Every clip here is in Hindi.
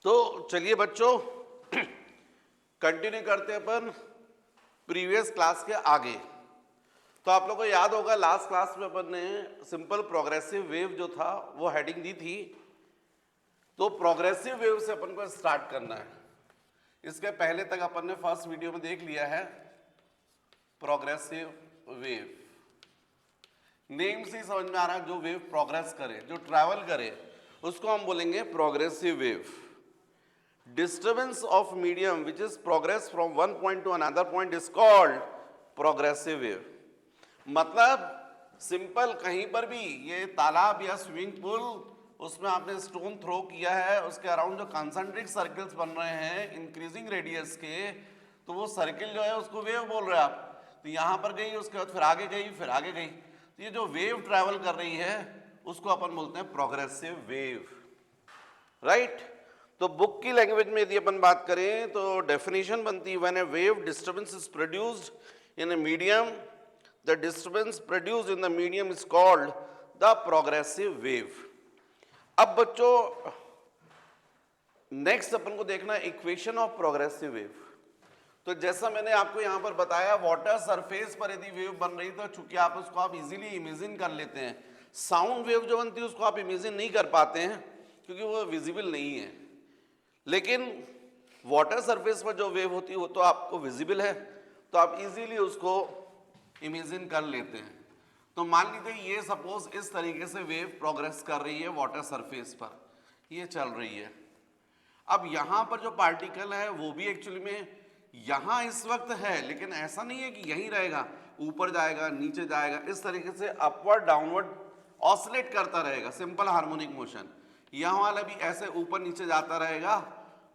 तो चलिए बच्चों कंटिन्यू करते हैं अपन प्रीवियस क्लास के आगे। तो आप लोगों को याद होगा लास्ट क्लास में अपन ने सिंपल प्रोग्रेसिव वेव जो था वो हेडिंग दी थी। तो प्रोग्रेसिव वेव से अपन को स्टार्ट करना है। इसके पहले तक अपन ने फर्स्ट वीडियो में देख लिया है प्रोग्रेसिव वेव। नेम से ही समझ में आ रहा है जो वेव प्रोग्रेस करे, जो ट्रैवल करे, उसको हम बोलेंगे progressive wave. Disturbance of medium which is progress from one point to another point is called progressive wave। मतलब सिंपल कहीं पर भी ये तालाब या स्विमिंग पूल उसमें आपने स्टोन थ्रो किया है, उसके अराउंड जो कॉन्सेंट्रिक सर्कल्स बन रहे हैं इंक्रीजिंग रेडियस के, तो वो सर्किल जो है उसको वेव बोल रहे हैं आप। तो यहाँ पर गई, उसके बाद फिर आगे गई, फिर आगे गई, तो ये जो वेव ट्रैवल कर रही है उसको अपन बोलते हैं प्रोग्रेसिव वेव, राइट। तो बुक की लैंग्वेज में यदि अपन बात करें तो डेफिनेशन बनती है when A wave disturbance is produced in a medium, the disturbance produced in the medium is called the progressive wave. अब बच्चों नेक्स्ट अपन को देखना इक्वेशन ऑफ प्रोग्रेसिव वेव। तो जैसा मैंने आपको यहां पर बताया वाटर सरफेस पर यदि वेव बन रही तो चूंकि आप उसको आप इजीली इमेजिन कर लेते हैं, साउंड वेव जो बनती है उसको आप इमेजिन नहीं कर पाते हैं क्योंकि वो विजिबल नहीं है, लेकिन वाटर सरफेस पर जो वेव होती है वो तो आपको विजिबल है, तो आप इजीली उसको इमेजिन कर लेते हैं। तो मान लीजिए ये सपोज इस तरीके से वेव प्रोग्रेस कर रही है वाटर सरफेस पर, ये चल रही है। अब यहाँ पर जो पार्टिकल है वो भी एक्चुअली में यहाँ इस वक्त है, लेकिन ऐसा नहीं है कि यहीं रहेगा, ऊपर जाएगा नीचे जाएगा, इस तरीके से अपवर्ड डाउनवर्ड ऑसिलेट करता रहेगा, सिंपल हार्मोनिक मोशन। यहाँ वाला भी ऐसे ऊपर नीचे जाता रहेगा,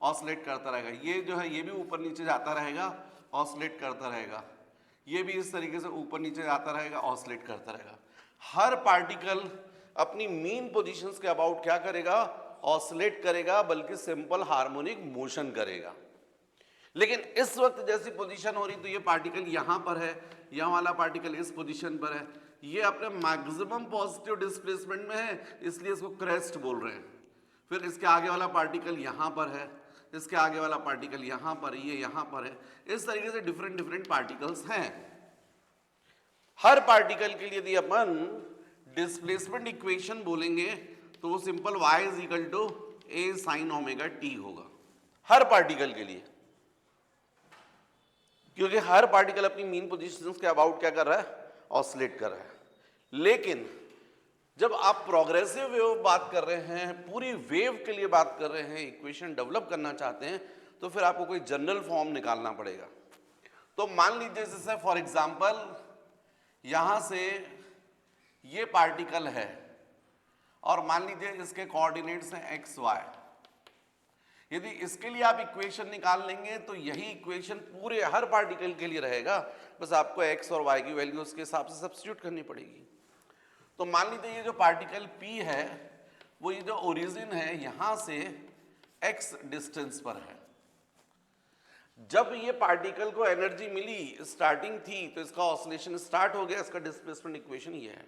ऑसिलेट करता रहेगा, ये जो है ये भी ऊपर नीचे जाता रहेगा, ऑसिलेट करता रहेगा, ये भी इस तरीके से ऊपर नीचे जाता रहेगा, ऑसिलेट करता रहेगा। हर पार्टिकल अपनी मीन पोजीशंस के अबाउट क्या करेगा, ऑसिलेट करेगा, बल्कि सिंपल हार्मोनिक मोशन करेगा। लेकिन इस वक्त जैसी पोजीशन हो रही तो ये पार्टिकल यहाँ पर है, यहाँ वाला पार्टिकल इस पोजीशन पर है, ये अपने मैक्सिमम पॉजिटिव डिस्प्लेसमेंट में है, इसलिए इसको क्रेस्ट बोल रहे हैं। फिर इसके आगे वाला पार्टिकल यहाँ पर है, इसके आगे वाला पार्टिकल यहाँ पर, ये यहाँ पर है, इस तरीके से डिफरेंट डिफरेंट पार्टिकल्स हैं। हर पार्टिकल के लिए यदि अपन डिस्प्लेसमेंट इक्वेशन बोलेंगे तो वो simple y is equal to a sine omega t होगा हर पार्टिकल के लिए, क्योंकि हर पार्टिकल अपनी मीन पोजीशंस के अबाउट क्या कर रहा है, ऑसिलेट कर रहा है। लेकिन जब आप प्रोग्रेसिव वेव बात कर रहे हैं, पूरी वेव के लिए बात कर रहे हैं, इक्वेशन डेवलप करना चाहते हैं, तो फिर आपको कोई जनरल फॉर्म निकालना पड़ेगा। तो मान लीजिए जैसे फॉर एग्जांपल यहां से ये पार्टिकल है और मान लीजिए इसके कोऑर्डिनेट्स हैं एक्स वाई। यदि इसके लिए आप इक्वेशन निकाल लेंगे तो यही इक्वेशन पूरे हर पार्टिकल के लिए रहेगा, बस आपको एक्स और वाई की वैल्यू उसके हिसाब से सब्स्टिट्यूट करनी पड़ेगी। तो मान लीजिए ये जो पार्टिकल P है वो ये जो ओरिजिन है यहाँ से x डिस्टेंस पर है। जब ये पार्टिकल को एनर्जी मिली, स्टार्टिंग थी, तो इसका ऑसिलेशन स्टार्ट हो गया, इसका डिस्प्लेसमेंट इक्वेशन ये है।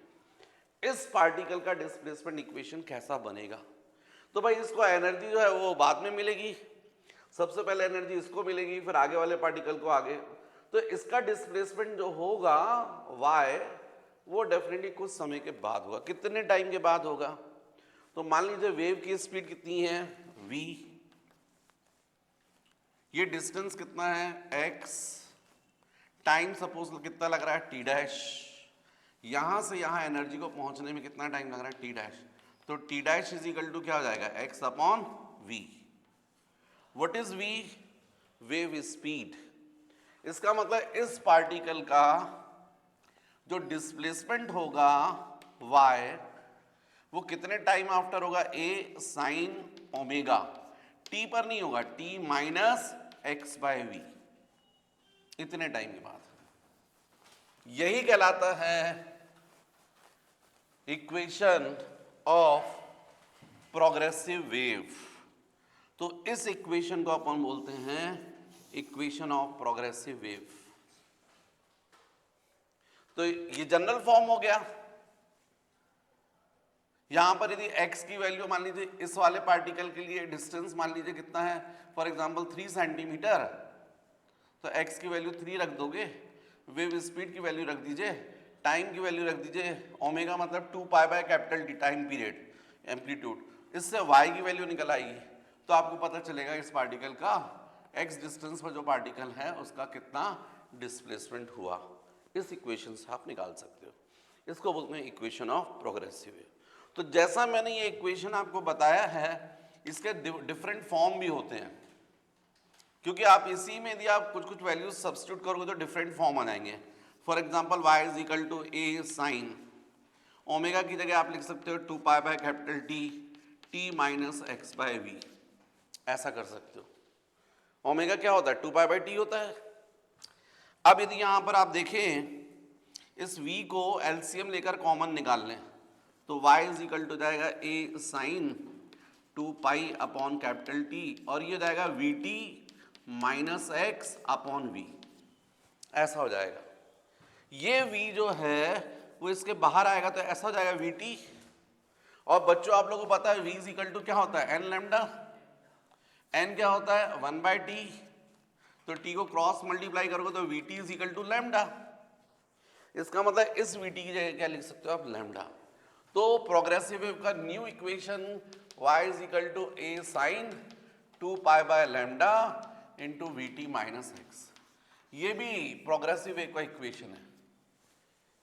इस पार्टिकल का डिस्प्लेसमेंट इक्वेशन कैसा बनेगा, तो भाई इसको एनर्जी जो है वो बाद में मिलेगी, सबसे पहले एनर्जी इसको मिलेगी, फिर आगे वाले पार्टिकल को आगे, तो इसका डिस्प्लेसमेंट जो होगा y वो डेफिनेटली कुछ समय के बाद होगा। कितने टाइम के बाद होगा, तो मान लीजिए वेव की स्पीड कितनी है v, ये डिस्टेंस कितना है x, टाइम सपोज कितना लग रहा है t डैश, यहां से यहां एनर्जी को पहुंचने में कितना टाइम लग रहा है t डैश, तो t dash is equal to क्या हो जाएगा x upon v। What is v, wave speed. इसका मतलब इस पार्टिकल का जो डिस्प्लेसमेंट होगा y वो कितने टाइम आफ्टर होगा, a साइन ओमेगा, t पर नहीं होगा, t minus x by v, इतने टाइम के बाद। यही कहलाता है इक्वेशन ऑफ प्रोग्रेसिव वेव। तो इस इक्वेशन को अपन बोलते हैं इक्वेशन ऑफ प्रोग्रेसिव वेव। तो ये जनरल फॉर्म हो गया, यहाँ पर यदि x की वैल्यू मान लीजिए इस वाले पार्टिकल के लिए डिस्टेंस मान लीजिए कितना है, फॉर एग्जांपल 3 सेंटीमीटर, तो x की वैल्यू 3 रख दोगे, वेव स्पीड की वैल्यू रख दीजिए, टाइम की वैल्यू रख दीजिए ओमेगा मतलब 2 pi by capital T time period amplitude, इससे y की वैल्यू निकल आएगी। तो आपको पता चलेगा इस पार्टिकल का x डिस्टेंस पर जो पार्टिकल है उसका कितना डिस्प्लेसमेंट हुआ। इस इक्वेशन से आप निकाल सकते हो, इसको बोलते हैं इक्वेशन ऑफ प्रोग्रेसिव वेव। तो जैसा मैंने ये इक्वेशन आपको बताया है, इसके डिफरेंट फॉर्म भी होते हैं, क्योंकि आप इसी में यदि आप कुछ कुछ वैल्यूज सब्स्टिट्यूट करोगे तो डिफरेंट फॉर्म आ जाएंगे। For example y is equal to a sine omega की जगह आप लिख सकते हो 2 pi by capital T minus x by v, ऐसा कर सकते हो। ओमेगा क्या होता है, 2 पाई बाय टी होता है। अब यदि यहाँ पर आप देखें इस v को एलसीएम लेकर कॉमन निकाल लें तो y इज इक्वल टू जाएगा a sine 2 pi upon capital T और ये जाएगा v t minus x upon v, ऐसा हो जाएगा। ये v जो है वो इसके बाहर आएगा तो ऐसा हो जाएगा वी टी। और बच्चों आप लोगों को पता है v इज इक्वल टू क्या होता है, n लैम्डा। n क्या होता है 1 बाई टी, तो t को क्रॉस मल्टीप्लाई करोगे तो v t is equal to lambda. इसका मतलब इस वी टी की जगह क्या लिख सकते हो आप, लैम्डा। तो प्रोग्रेसिव वेव का new equation y is equal to a sine 2 pi by lambda into v t minus x. ये भी प्रोग्रेसिव वेव का इक्वेशन है,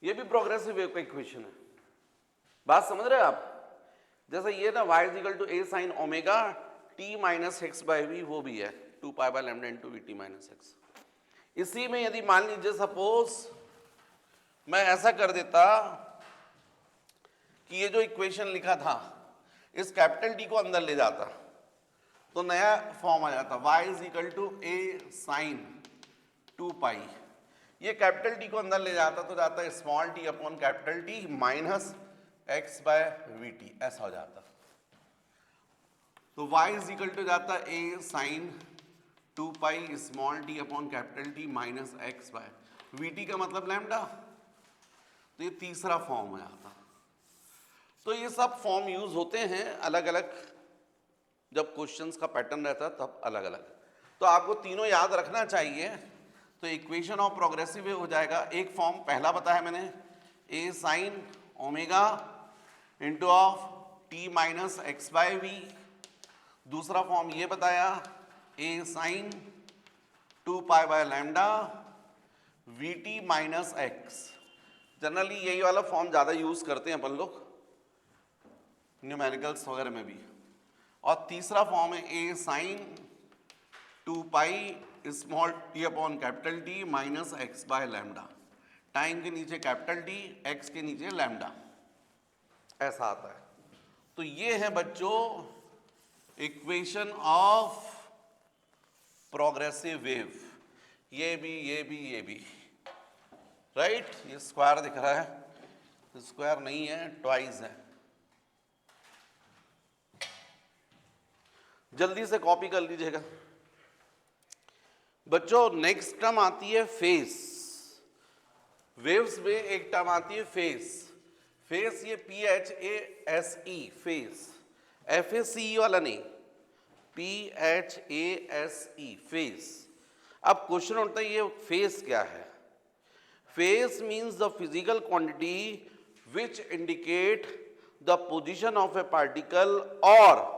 ये भी प्रोग्रेसिव वेव का इक्वेशन है। बात समझ रहे हैं आप? जैसे ये ना y is equal to a sine omega t minus x by v, वो भी है 2 pi by lambda into v t minus x. इसी में यदि मान लीजिए सपोज मैं ऐसा कर देता कि ये जो इक्वेशन लिखा था इस कैपिटल टी को अंदर ले जाता तो नया फॉर्म आ जाता y is equal to a sine 2 pi. ये कैपिटल टी को अंदर ले जाता तो जाता है small t upon capital T minus x by v t, ऐसा हो जाता। तो y इज इक्वल टू जाता a sine 2 pi small t upon capital T minus x by v t का मतलब लैम्डा। तो ये तीसरा फॉर्म है आता। तो ये सब फॉर्म यूज होते हैं अलग अलग, जब क्वेश्चंस का पैटर्न रहता है तब अलग अलग। तो आपको तीनों याद रखना चाहिए। तो इक्वेशन ऑफ प्रोग्रेसिव वेव हो जाएगा, एक फॉर्म पहला बताया मैंने a sine omega into of t minus x by v. दूसरा फॉर्म ये बताया a sine 2 pi by lambda v t minus x. Generally यही वाला फॉर्म ज़्यादा यूज करते हैं अपन लोग न्यूमेरिकल्स वगैरह में भी। और तीसरा फॉर्म है a sine 2 pi small t upon capital T minus x by lambda. Time के नीचे कैपिटल टी, एक्स के नीचे लैम्डा, ऐसा आता है। तो ये है बच्चों इक्वेशन ऑफ प्रोग्रेसिव वेव। ये भी राइट। ये स्क्वायर दिख रहा है, स्क्वायर नहीं है, ट्वाइस है। जल्दी से कॉपी कर लीजिएगा बच्चों। नेक्स्ट टर्म आती है फेस। वेव्स में एक टर्म आती है फेस। फेस ये PHASE फेस, FACE वाला नहीं, PHASE फेस। अब क्वेश्चन उठता है ये फेस क्या है? Phase means the physical quantity which indicate the position of a particle और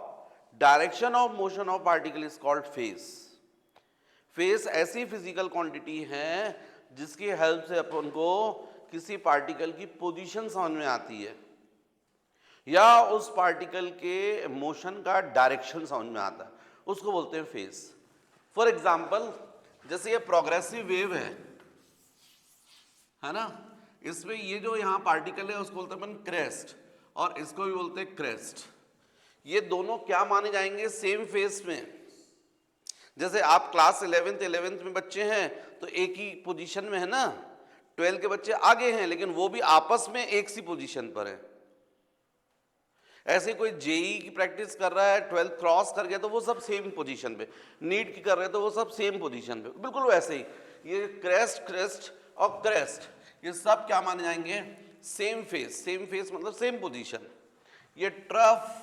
direction of motion of particle is called phase. Phase ऐसी फिजिकल क्वांटिटी है जिसकी हेल्प से अपन को किसी पार्टिकल की पोजीशन समझ में आती है या उस पार्टिकल के मोशन का डायरेक्शन समझ में आता है, उसको बोलते हैं फेस। फॉर एग्जाम्पल जैसे ये प्रोग्रेसिव वेव है ना, इसमें ये जो यहाँ पार्टिकल है उसको बोलते हैं अपन क्रेस्ट और इसको भी बोलते हैं क्रेस्ट। ये दोनों क्या माने जाएंगे? सेम फेस में। जैसे आप क्लास 11th में बच्चे हैं तो एक ही पोजीशन में है ना, 12 के बच्चे आगे हैं लेकिन वो भी आपस में एक सी पोजीशन पर है। ऐसे कोई जेई की प्रैक्टिस कर रहा है, 12th क्रॉस कर गया तो वो सब सेम पोजीशन पे, नीट की कर रहे हैं तो वो सब सेम पोजीशन पे, बिल्कुल वैसे ही ये क्रेस्ट और क्रेस्ट ये सब क्या माने जाएंगे? Same face. सेम फेस मतलब सेम पोजीशन। ये ट्रफ,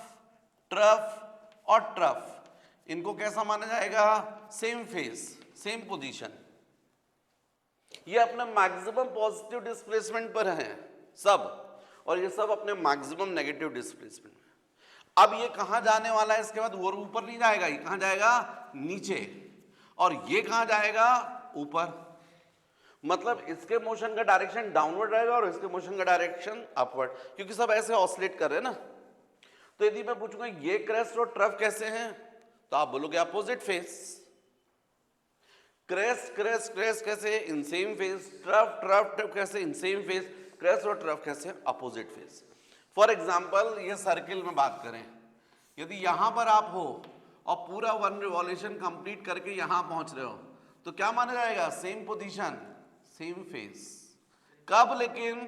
ट्रफ और ट्रफ, इनको कैसा माना जाएगा? Same face, same position. ये अपने मैक्सिमम पॉजिटिव डिस्प्लेसमेंट पर हैं सब, और ये सब अपने मैक्सिमम नेगेटिव डिस्प्लेसमेंट। अब ये कहां जाने वाला है? इसके बाद वो ऊपर नहीं जाएगा, ये कहां जाएगा? नीचे। और ये कहां जाएगा? ऊपर। मतलब इसके मोशन का डायरेक्शन डाउनवर्ड रहेगा और इसके मोशन का डायरेक्शन अपवर्ड, क्योंकि सब ऐसे ऑसिलेट कर रहे हैं ना। तो यदि मैं पूछूंगा ये क्रेस्ट और ट्रफ कैसे हैं, तो आप बोलोगे opposite phase. Crest crest crest कैसे? In same phase. Trough trough trough कैसे? In same phase. क्रेस्ट और ट्रफ कैसे? Opposite phase. फॉर एग्जाम्पल ये सर्किल में बात करें, यदि यहां पर आप हो और पूरा 1 रिवॉल्यूशन कंप्लीट करके यहां पहुंच रहे हो, तो क्या माना जाएगा? Same position, same face. कब? लेकिन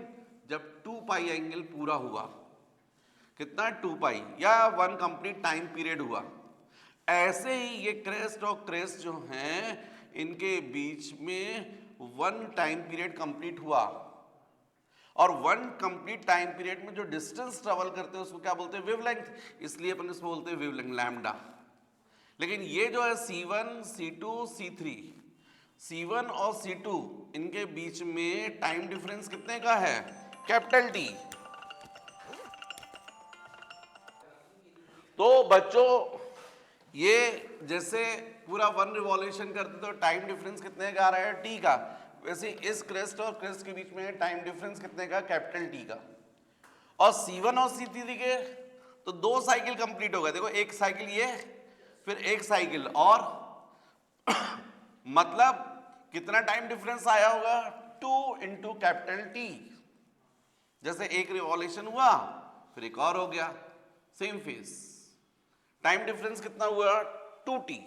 जब 2 पाई एंगल पूरा हुआ। कितना? 2 पाई, या 1 कंप्लीट टाइम पीरियड हुआ। ऐसे ही ये क्रेस्ट और क्रेस्ट जो हैं, इनके बीच में 1 टाइम पीरियड कंप्लीट हुआ, और 1 कंप्लीट टाइम पीरियड में जो डिस्टेंस ट्रेवल करते हैं उसको क्या बोलते हैं? वेवलेंथ। इसलिए अपन इसको बोलते हैं वेवलेंथ, लैम्डा। लेकिन ये जो है C1, C2, C3, C1 और C2, इनके बीच में टाइम डिफरेंस कितने का है? Capital T। तो बच्चों ये जैसे पूरा 1 रिवॉल्यूशन करते तो टाइम डिफरेंस कितने का आ रहा है? T का। वैसे इस क्रेस्ट और क्रेस्ट के बीच में टाइम डिफरेंस कितने का? कैपिटल T का। और C1 और C3 के तो 2 साइकिल कंप्लीट हो गए। देखो, एक साइकिल ये, फिर एक साइकिल, और मतलब कितना टाइम डिफरेंस आया होगा? 2 इंटू कैपिटल T। जैसे एक रिवॉल्यूशन हुआ, फिर एक और हो गया, सेम फेस। टाइम डिफरेंस कितना हुआ? 2T।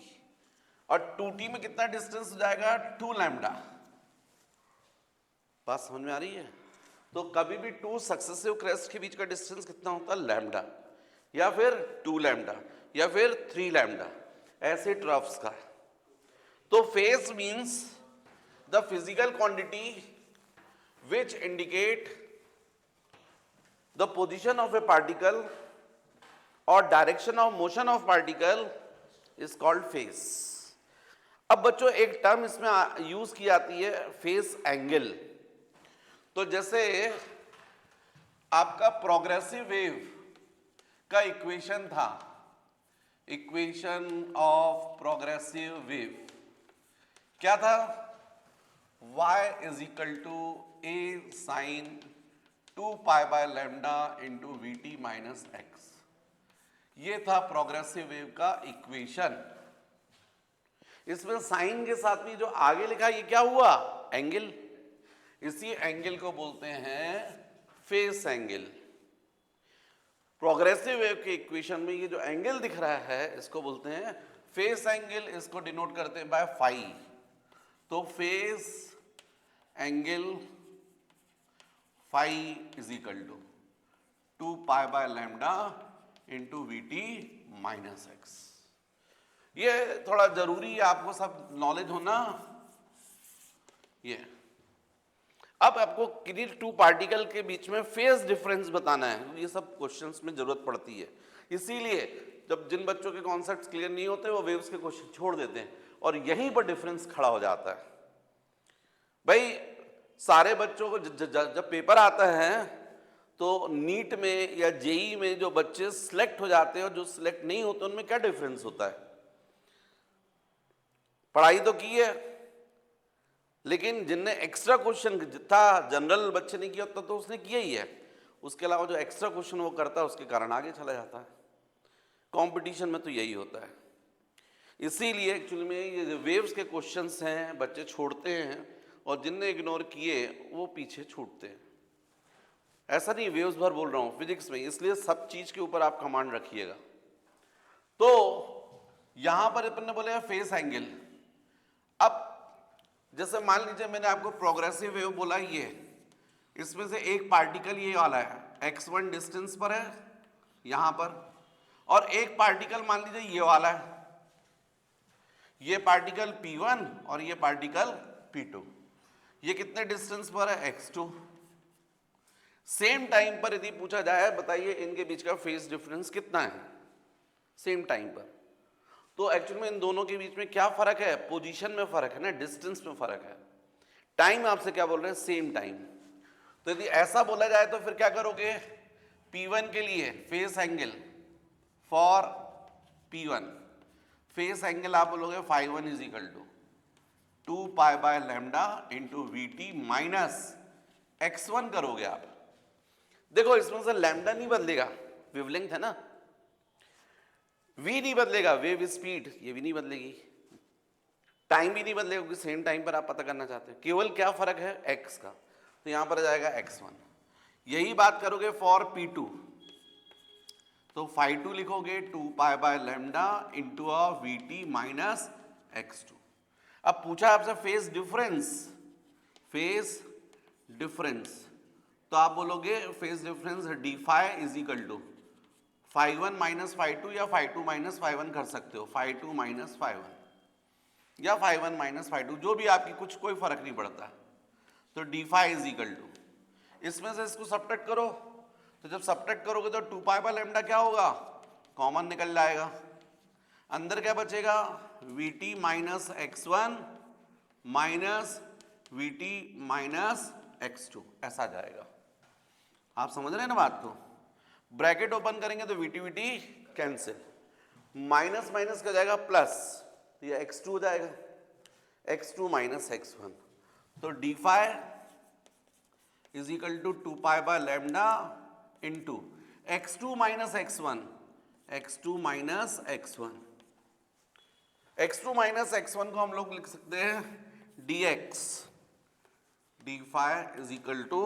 और 2T में कितना डिस्टेंस हो जाएगा? 2 लैम्डा। बात समझ में आ रही है? तो कभी भी 2 सक्सेसिव क्रेस्ट के बीच का डिस्टेंस कितना होता है? लैम्डा, या फिर 2 लैम्डा, या फिर 3 लैम्डा, ऐसे ट्रफ्स का। तो phase means the physical quantity which indicate the position of a particle और direction of motion of particle is called phase. अब बच्चों एक टर्म इसमें यूज की जाती है, फेस एंगल। तो जैसे आपका प्रोग्रेसिव वेव का इक्वेशन था, इक्वेशन ऑफ प्रोग्रेसिव वेव क्या था? y is equal to a sine 2 pi by lambda into v t minus x. ये था प्रोग्रेसिव वेव का इक्वेशन। इसमें साइन के साथ में जो आगे लिखा, ये क्या हुआ? एंगल। इसी एंगल को बोलते हैं फेस एंगल। प्रोग्रेसिव वेव के इक्वेशन में ये जो एंगल दिख रहा है, इसको बोलते हैं फेस एंगल। इसको डिनोट करते हैं बाय फाई। तो phase angle phi is equal to 2 pi by lambda into v t minus x. ये थोड़ा जरूरी है आपको सब नॉलेज होना। ये अब आपको किसी 2 पार्टिकल के बीच में फेस डिफरेंस बताना है। ये सब क्वेश्चंस में जरूरत पड़ती है। इसीलिए जब जिन बच्चों के कॉन्सेप्ट्स क्लियर नहीं होते वो वेव्स के क्वेश्चन छोड़ देते हैं, और यहीं पर डिफरेंस खड़ा हो जाता है। भाई सारे बच्चों को जब पेपर आता है तो नीट में या जेई में जो बच्चे सिलेक्ट हो जाते हैं और जो सिलेक्ट नहीं होते, उनमें क्या डिफरेंस होता है? पढ़ाई तो की है, लेकिन जिनने एक्स्ट्रा क्वेश्चन, जितना जनरल बच्चे ने किया तो उसने किया ही है, उसके अलावा जो एक्स्ट्रा क्वेश्चन वो करता है उसके कारण आगे चला जाता है। कंपटीशन में तो यही होता है। इसीलिए एक्चुअली में ये जो वेव्स के क्वेश्चंस हैं बच्चे छोड़ते हैं, और जिनने इग्नोर किए वो पीछे छूटते हैं। ऐसा नहीं वेव्स भर बोल रहा हूँ, फिजिक्स में। इसलिए सब चीज के ऊपर आप कमांड रखिएगा। तो यहां पर अपन ने बोले फेस एंगल। अब जैसे मान लीजिए मैंने आपको प्रोग्रेसिव वेव बोला, ये इसमें से एक पार्टिकल ये वाला है, x1 डिस्टेंस पर है यहां पर, और एक पार्टिकल मान लीजिए ये वाला है, ये पार्टिकल P1 और ये पार्टिकल P2। ये कितने डिस्टेंस पर है? x2। सेम टाइम पर यदि पूछा जाए बताइए इनके बीच का फेज डिफरेंस कितना है सेम टाइम पर, तो एक्चुअल में इन दोनों के बीच में क्या फर्क है, पोजीशन में फर्क है ना, डिस्टेंस में फर्क है। टाइम आपसे क्या बोल रहे हैं, सेम टाइम। तो यदि ऐसा बोला जाए तो फिर क्या करोगे, P1 के लिए phase angle for P1 phase angle आप बोलोगे φ1 is equal to 2 pi by lambda into VT minus x1 करोगे आप। देखो इसमें से लैम्डा नहीं बदलेगा, वेवलेंथ है ना, v नहीं बदलेगा, वेव स्पीड ये भी नहीं बदलेगी, टाइम भी नहीं बदलेगा क्योंकि सेम टाइम पर आप पता करना चाहते हैं, केवल क्या फर्क है x का, तो यहां पर आ जाएगा x1। यही बात करोगे फॉर P2 तो φ2 लिखोगे 2 pi by lambda into VT minus x2। अब पूछा आपसे फेज डिफरेंस, फेज डिफरेंस तो आप बोलोगे phase difference D phi is equal to φ1 minus φ2 या φ2 माइनस φ1 कर सकते हो, φ2 माइनस φ1 या φ1 माइनस φ2 जो भी आपकी, कुछ कोई फर्क नहीं पड़ता। तो d phi is equal to, इसमें से इसको सब्ट्रैक्ट करो, तो जब सब्ट्रैक्ट करोगे तो 2 पाई बाय लैम्डा क्या होगा, कॉमन निकल जाएगा, अंदर क्या बचेगा VT minus x1 minus VT minus x2 ऐसा जाएगा। आप समझ रहे हैं ना बात को, ब्रैकेट ओपन करेंगे तो VT VT cancel, minus minus क्या जाएगा प्लस, ये x2 हो जाएगा, x2 माइनस x1, तो d phi is equal to 2 pi by lambda into x2 minus x1, x2 minus x1, x2 minus x1 को हम लोग लिख सकते हैं dx, d phi is equal to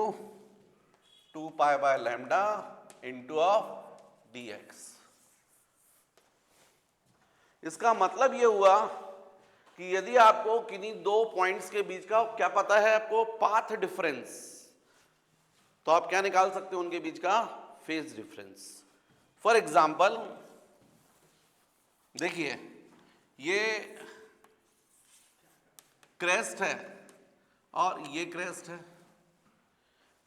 2 pi by lambda into of dx। इसका मतलब ये हुआ कि यदि आपको किन्हीं दो पॉइंट्स के बीच का क्या पता है आपको, पाथ डिफरेंस, तो आप क्या निकाल सकते हो उनके बीच का फेज डिफरेंस। फॉर एग्जाम्पल देखिए ये क्रेस्ट है और ये क्रेस्ट है,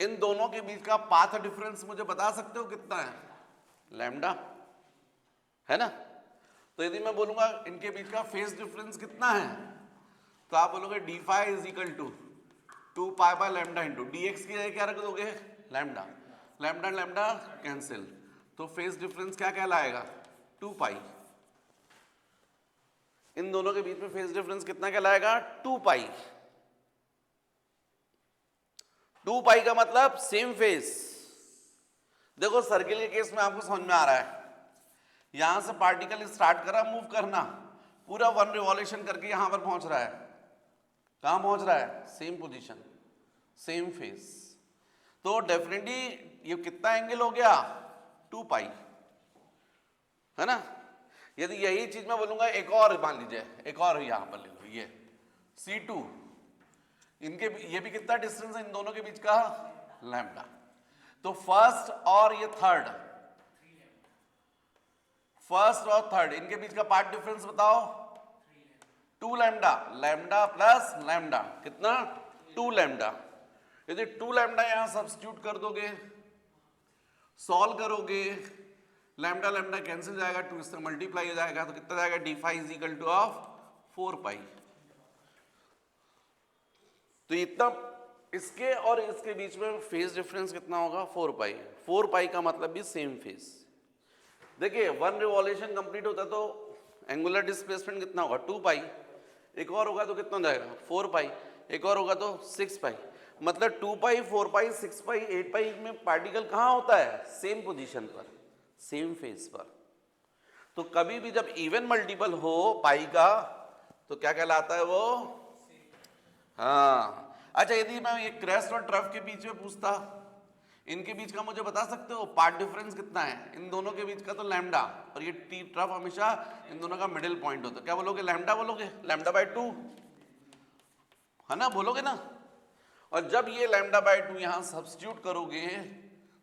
इन दोनों के बीच का पाथ डिफरेंस मुझे बता सकते हो कितना है, लैम्डा है ना। तो यदि मैं बोलूंगा इनके बीच का फेज डिफरेंस कितना है, तो आप बोलोगे d phi is equal to 2 pi by lambda into dx की जगह क्या रख दोगे, लैम्डा, लैम्डा लैम्डा कैंसिल, तो फेज डिफरेंस क्या कहलाएगा 2 पाई। इन दोनों के बीच में फेज डिफरेंस कितना कहलाएगा 2 पाई। 2 पाई का मतलब सेम फेज। देखो सर्किल के केस में आपको समझ में आ रहा है, यहां से पार्टिकल स्टार्ट करा मूव करना, पूरा 1 रिवॉल्यूशन करके यहां पर पहुंच रहा है, कहां पहुंच रहा है, सेम पोजीशन सेम फेज, तो डेफिनेटली ये कितना एंगल हो गया 2 पाई, है ना। यदि यही चीज मैं बोलूंगा एक और मान लीजिए, एक और यहां पर ले लो ये C2, इनके ये भी कितना डिस्टेंस है इन दोनों के बीच का, लैम्डा, तो फर्स्ट और ये थर्ड, फर्स्ट और थर्ड इनके बीच का पार्ट डिफरेंस बताओ 2 लैम्डा, लैम्डा प्लस लैम्डा कितना 2 लैम्डा। यदि 2 लैम्डा यहां सब्स्टिट्यूट कर दोगे, सॉल्व करोगे, लैम्डा लैम्डा कैंसिल जाएगा, 2 इससे मल्टीप्लाई हो जाएगा, तो कितना जाएगा d phi is equal to of 4 pi. तो इतना इसके और इसके बीच में फेज डिफरेंस कितना होगा 4 पाई। 4 पाई का मतलब भी सेम फेज। देखिए 1 रिवॉल्यूशन कंप्लीट होता तो एंगुलर डिस्प्लेसमेंट कितना होगा 2 पाई, एक और होगा तो कितना हो जाएगा 4 पाई, एक और होगा तो 6 पाई, मतलब 2 पाई 4 पाई 6 पाई 8 पाई में पार्टिकल कहाँ होता है, सेम पोजीशन पर, सेम फेज पर। तो कभी भी जब इवन मल्टीपल हो पाई का तो क्या कहलाता है वो, हाँ। अच्छा यदि मैं ये क्रेस्ट और ट्रफ के बीच में पूछता, इनके बीच का मुझे बता सकते हो पार्ट डिफरेंस कितना है, इन दोनों के बीच का तो लैम्डा, और ये टी ट्रफ हमेशा इन दोनों का मिडिल पॉइंट होता है, क्या बोलोगे लैम्डा बोलोगे, लैम्डा बाय 2 है ना, बोलोगे ना। और जब ये लैम्डा बाय 2 यहां सब्स्टिट्यूट करोगे,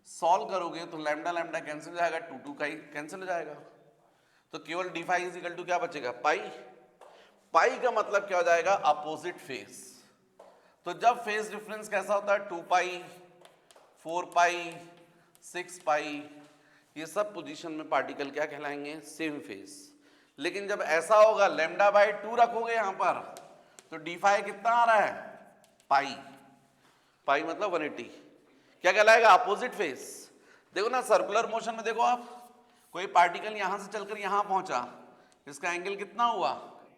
सॉल्व करोगे, तो लैम्डा लैम्डा कैंसिल हो जाएगा, 2 2 का ही कैंसिल हो जाएगा, तो केवल d phi is equal to क्या बचेगा पाई। पाई का मतलब क्या हो जाएगा अपोजिट फेज। तो जब फेज डिफरेंस कैसा होता है 2 पाई 4 पाई 6 पाई, ये सब पोजीशन में पार्टिकल क्या कहलाएंगे, सेम फेज। लेकिन जब ऐसा होगा लैम्डा बाई 2 रखोगे यहां पर, तो डी फाई कितना आ रहा है, पाई। पाई मतलब 180, क्या कहलाएगा, अपोजिट फेज। देखो ना सर्कुलर मोशन में, देखो आप, कोई पार्टिकल यहां से चलकर यहां पहुंचा, इसका एंगल कितना हुआ,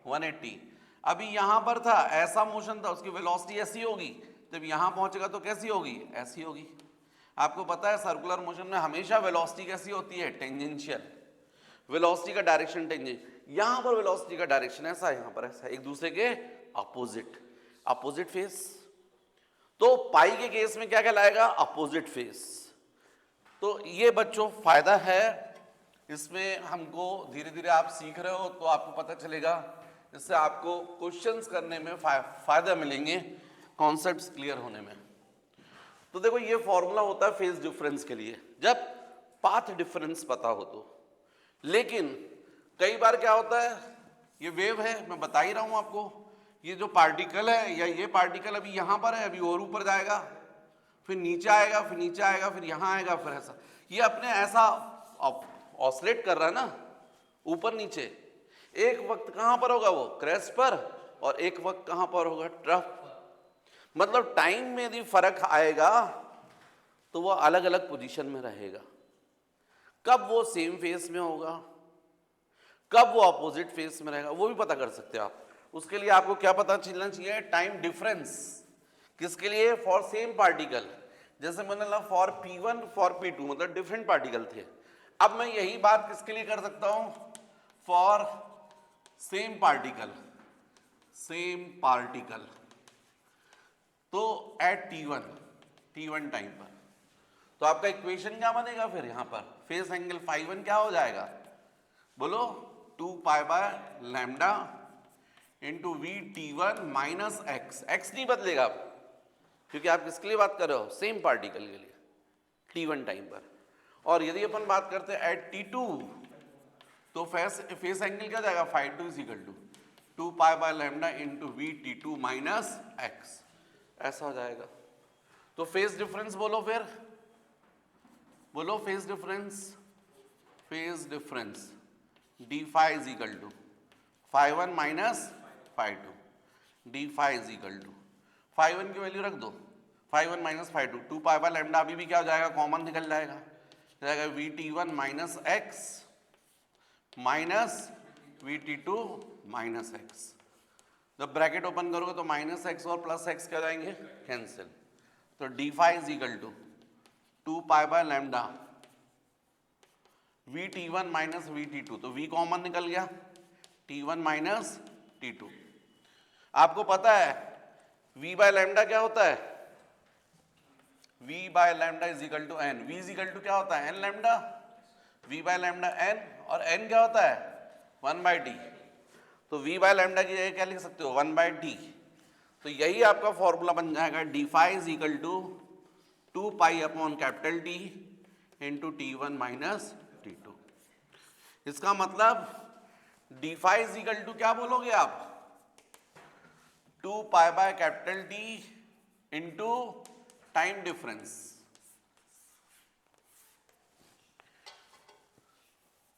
180। अभी यहां पर था, ऐसा मोशन था, उसकी वेलोसिटी ऐसी होगी, जब यहां पहुंचेगा तो कैसी होगी, ऐसी होगी। आपको पता है सर्कुलर मोशन में हमेशा वेलोसिटी कैसी होती है, टेंजेंशियल। वेलोसिटी का डायरेक्शन टेंजेंट, यहां पर वेलोसिटी का डायरेक्शन ऐसा, यहां पर ऐसा, एक दूसरे के अपोजिट, अपोजिट फेज। तो पाई के केस में क्या कहलाएगा, अपोजिट फेज। तो ये बच्चों फायदा है इसमें, हमको धीरे धीरे आप सीख रहे हो तो आपको पता चलेगा, इससे आपको क्वेश्चंस करने में फायदा मिलेंगे, कॉन्सेप्ट्स क्लियर होने में। तो देखो ये फॉर्मूला होता है फेज डिफरेंस के लिए, जब पाथ डिफरेंस पता हो तो। लेकिन कई बार क्या होता है, ये वेव है, मैं बता ही रहा हूं आपको, ये जो पार्टिकल है या ये पार्टिकल अभी यहां पर है, अभी और ऊपर जाएगा, फिर नीचे आएगा, फिर नीचे आएगा, फिर यहां आएगा, फिर ऐसा, ये अपने ऐसा ऑसिलेट कर रहा है ना, ऊपर नीचे। एक वक्त कहां पर होगा वो, क्रेस्ट पर, और एक वक्त कहां पर होगा, ट्रफ। मतलब टाइम में यदि फर्क आएगा तो वो अलग अलग पोजीशन में रहेगा। कब वो सेम फेस में होगा, कब वो अपोजिट फेस में रहेगा, वो भी पता कर सकते हो आप। उसके लिए आपको क्या पता चलना चाहिए, टाइम डिफरेंस। किसके लिए, फॉर सेम पार्टिकल। जैसे मैंने बोला फॉर P1 फॉर P2, मतलब डिफरेंट पार्टिकल थे। अब मैं यही बात किसके लिए कर सकता हूं, for same particle, same particle. तो एट T1 टाइम पर, तो आपका इक्वेशन क्या बनेगा फिर, यहां पर फेस एंगल φ1 क्या हो जाएगा, बोलो, 2 pi by lambda into VT1 minus x. X नहीं बदलेगा आप, क्योंकि आप किसके लिए बात कर रहे हो, सेम पार्टिकल के लिए, T1 टाइम पर। और यदि अपन बात करते हैं एट T2, तो फेस एंगल क्या जाएगा, φ2 is equal to 2 pi by lambda into VT2 minus x, ऐसा हो जाएगा। तो फेज डिफरेंस बोलो फिर, बोलो phase difference, phase difference D phi is equal to φ1 minus φ2, D phi is equal to, φ1 की वैल्यू रख दो, φ1 माइनस φ2, 2 पाई बाय लैम्डा, अभी भी क्या हो जाएगा, कॉमन निकल जाएगा, VT1 minus x minus VT2 minus x. जब ब्रैकेट ओपन करोगे तो माइनस एक्स और प्लस एक्स क्या जाएंगे, कैंसिल। तो d phi is equal to 2 pi by lambda VT1 minus VT2, तो V कॉमन निकल गया, T1 माइनस T2। आपको पता है V बाय लैम्डा क्या होता है, V by lambda is equal to N। V is equal to क्या होता है, N lambda, V by lambda N, और N क्या होता है, 1 बाई टी। तो V बाय लैम्डा की जगह क्या लिख सकते हो, 1 बाई टी। तो यही आपका फॉर्मूला बन जाएगा, d phi is equal to 2 pi upon capital T into T1 minus T2। इसका मतलब d phi is equal to क्या बोलोगे आप, 2 pi by capital T into time difference.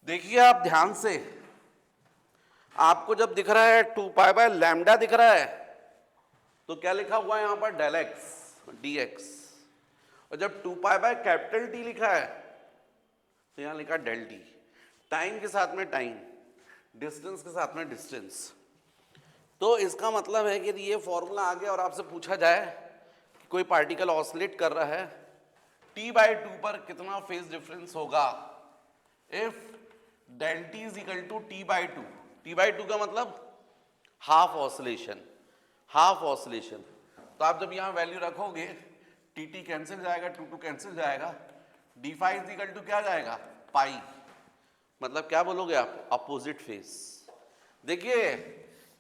देखिए आप ध्यान से, आपको जब दिख रहा है 2 पाई बाय लैम्डा दिख रहा है, तो क्या लिखा हुआ है यहां पर, डेल एक्स डी एक्स। और जब 2 पाई बाय कैपिटल टी लिखा है तो यहां लिखा डेल टी। टाइम के साथ में टाइम, डिस्टेंस के साथ में डिस्टेंस। तो इसका मतलब है कि यदि ये फॉर्मूला आ गया और आपसे पूछा जाए कि कोई पार्टिकल ऑसिलेट कर रहा है, T/2 पर कितना फेज डिफरेंस होगा, if del t is equal to T/2। T/2 का मतलब हाफ ऑसिलेशन, हाफ ऑसिलेशन। तो आप जब यहां वैल्यू रखोगे, टी कैंसिल जाएगा, 2 कैंसिल जाएगा, d phi is equal to क्या जाएगा, पाई। मतलब क्या बोलोगे आप, अपोजिट फेस। देखिए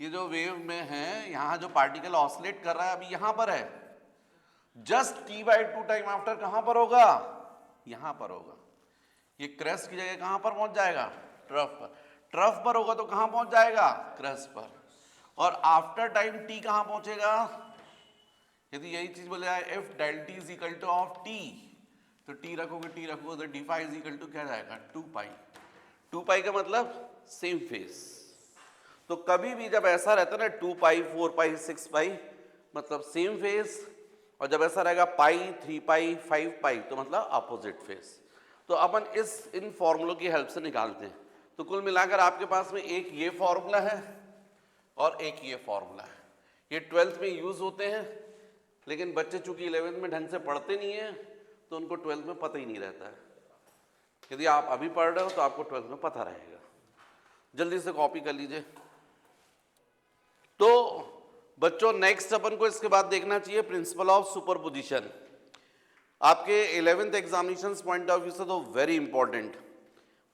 ये जो वेव में है, यहां जो पार्टिकल ऑसिलेट कर रहा है अभी यहां पर है, जस्ट T/2 टाइम आफ्टर कहां पर होगा, यहां पर होगा। ये क्रेस्ट की जगह कहां पर पहुंच जाएगा, ट्रफ पर। ट्रफ पर होगा तो कहां पहुंच जाएगा, क्रेस्ट पर। और आफ्टर टाइम टी कहां पहुंचेगा, यदि यही चीज बोले जाए, if del t is equal to of t, तो टी रखोगे तो d phi is equal to क्या जाएगा 2 पाई। 2 पाई का मतलब सेम फेस। तो कभी भी जब ऐसा रहता है ना 2 पाई 4 पाई 6 पाई मतलब सेम फेस, और जब ऐसा रहेगा पाई 3 पाई 5 पाई तो मतलब अपोजिट फेस। तो अपन इन फॉर्मूलों की हेल्प से निकालते हैं। तो कुल मिलाकर आपके पास में एक ये फॉर्मूला है और एक ये फॉर्मूला है। ये 12th में यूज होते हैं, लेकिन बच्चे चूंकि 11th में ढंग से पढ़ते नहीं है तो उनको 12th में पता ही नहीं रहता है। यदि आप अभी पढ़ रहे हो तो आपको 12th में पता रहेगा। जल्दी से कॉपी कर लीजिए। तो बच्चों नेक्स्ट अपन को इसके बाद देखना चाहिए प्रिंसिपल ऑफ सुपरपोजिशन। आपके 11th examination point of view से तो वेरी इंपॉर्टेंट,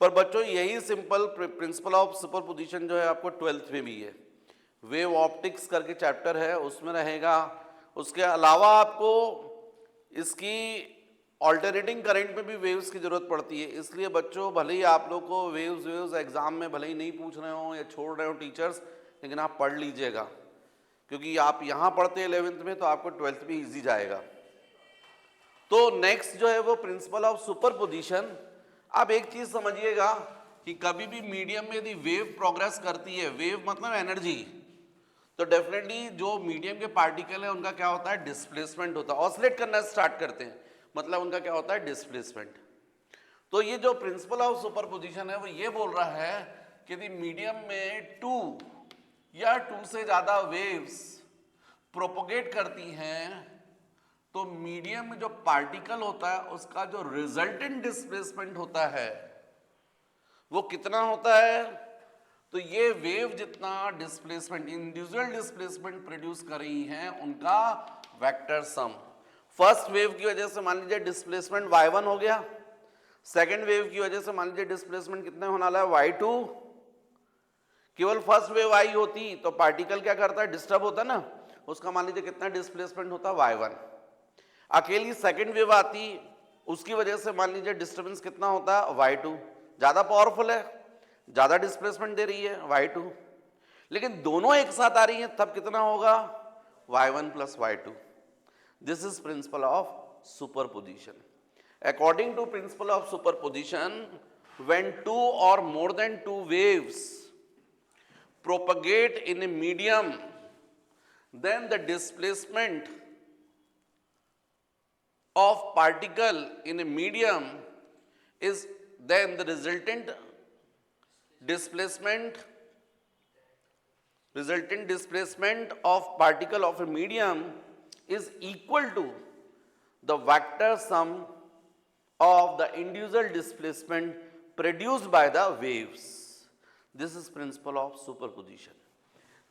पर बच्चों यही सिंपल प्रिंसिपल ऑफ सुपरपोजिशन जो है आपको 12th में भी है। वेव ऑप्टिक्स करके चैप्टर है उसमें रहेगा। उसके अलावा आपको इसकी ऑल्टरनेटिंग करंट में भी वेव्स की जरूरत पड़ती है। इसलिए बच्चों भले ही आप लोग को वेव्स एग्जाम में भले ही नहीं पूछ रहे हो या छोड़ रहे हो टीचर्स, लेकिन आप पढ़ लीजिएगा, क्योंकि आप यहाँ पढ़ते हैं 11th में तो आपको 12th में इजी जाएगा। तो नेक्स्ट जो है वो प्रिंसिपल ऑफ सुपरपोजिशन। आप एक चीज समझिएगा कि कभी भी मीडियम में यदि वेव प्रोग्रेस करती है, वेव मतलब एनर्जी, तो डेफिनेटली जो मीडियम के पार्टिकल है उनका क्या होता है डिस्प्लेसमेंट होता है। ऑसिलेट करना स्टार्ट करते हैं मतलब उनका क्या होता है डिस्प्लेसमेंट। तो ये जो प्रिंसिपल ऑफ सुपरपोजिशन है वो ये बोल रहा है कि यदि मीडियम में 2 या 2 से ज्यादा वेव्स प्रोपोगेट करती हैं तो मीडियम में जो पार्टिकल होता है उसका जो रिजल्टेंट डिस्प्लेसमेंट होता है वो कितना होता है। तो ये वेव जितना डिस्प्लेसमेंट इंडिविजुअल डिस्प्लेसमेंट प्रोड्यूस कर रही हैं उनका वेक्टर सम। फर्स्ट वेव की वजह से मान लीजिए डिस्प्लेसमेंट y1 हो गया, सेकेंड वेव की वजह से मान लीजिए डिस्प्लेसमेंट कितने होने वाला है y2। केवल फर्स्ट वेव आई होती तो पार्टिकल क्या करता है डिस्टर्ब होता ना, उसका मान लीजिए कितना डिस्प्लेसमेंट होता y1। अकेली सेकेंड वेव आती उसकी वजह से मान लीजिए डिस्टर्बेंस कितना होता y2, ज्यादा पावरफुल है, ज्यादा डिस्प्लेसमेंट दे रही है y2, लेकिन दोनों एक साथ आ रही हैं तब कितना होगा y1 plus y2। This is principle of superposition. According to principle of superposition, when 2 or more than 2 waves propagate in a medium, then the displacement of particle in a medium is then the resultant displacement of particle of a medium is equal to the vector sum of the individual displacement produced by the waves. This is principle of superposition.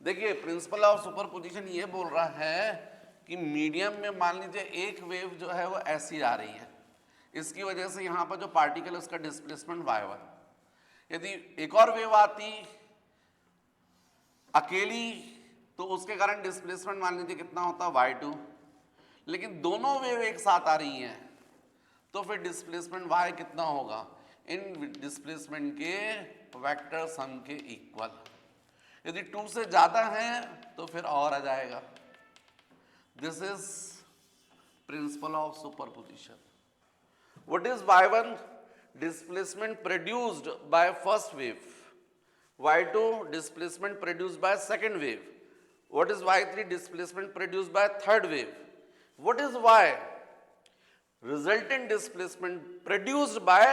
देखिए प्रिंसिपल ऑफ सुपरपोजिशन ये बोल रहा है कि मीडियम में मान लीजिए एक वेव जो है वो ऐसी आ रही है, इसकी वजह से यहाँ पर जो पार्टिकल है उसका डिस्प्लेसमेंट y1। यदि एक और वेव आती अकेली तो उसके कारण डिस्प्लेसमेंट मान लीजिए कितना होता y2, लेकिन दोनों वेव एक साथ आ रही हैं तो फिर डिस्प्लेसमेंट y कितना होगा इन डिस्प्लेसमेंट के वेक्टर सम के इक्वल। यदि 2 से ज्यादा है तो फिर और आ जाएगा। This is principle of superposition. What is y1 displacement produced by first wave, y2 displacement produced by second wave, what is y3 displacement produced by third wave, what is y resultant displacement produced by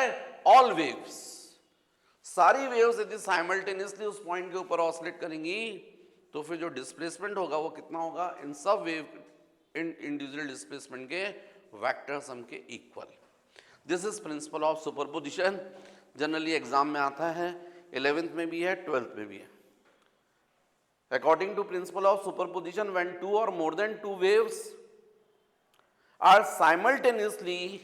all waves। सारी वेव्स यदि साइमल्टेनियसली उस पॉइंट के ऊपर ऑसिलेट करेंगी तो फिर जो डिस्प्लेसमेंट होगा वो कितना होगा इन सब वेव इंडिविजुअल डिस्प्लेसमेंट के वेक्टर सम के equal. This is principle of superposition. Generally exam में आता है, 11th में भी है, 12th में भी है। According to principle of superposition, when 2 or more than 2 waves are simultaneously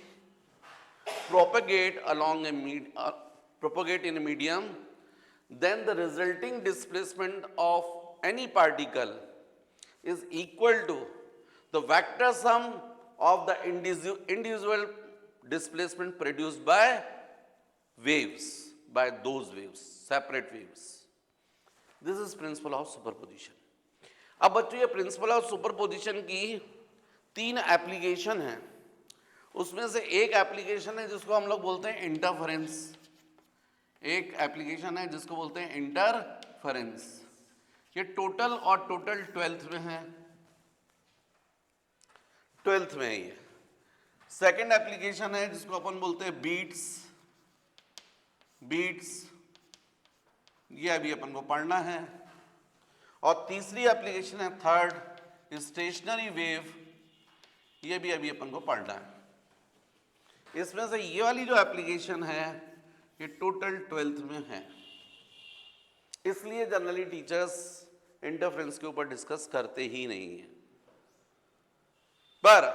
propagate in a medium, then the resulting displacement of any particle is equal to the vector sum of the individual displacement produced by waves, by those waves, separate waves. This is principle of superposition. अब बच्चों ये प्रिंसिपल ऑफ सुपरपोजिशन की 3 एप्लीकेशन हैं उसमें से एक एप्लीकेशन है जिसको हम लोग बोलते हैं इंटरफेरेंस, एक एप्लीकेशन है जिसको बोलते हैं इंटरफेरेंस। ये टोटल और टोटल 12th में है, 12th में है ये। सेकंड एप्लीकेशन है जिसको अपन बोलते हैं बीट्स, बीट्स ये अभी अपन को पढ़ना है। और तीसरी एप्लीकेशन है थर्ड स्टेशनरी वेव, ये भी अभी अपन को पढ़ना है। इसमें से ये वाली जो एप्लीकेशन है ये टोटल 12th में है, इसलिए जनरली टीचर्स इंटरफेरेंस के ऊपर डिस्कस करते ही नहीं है। पर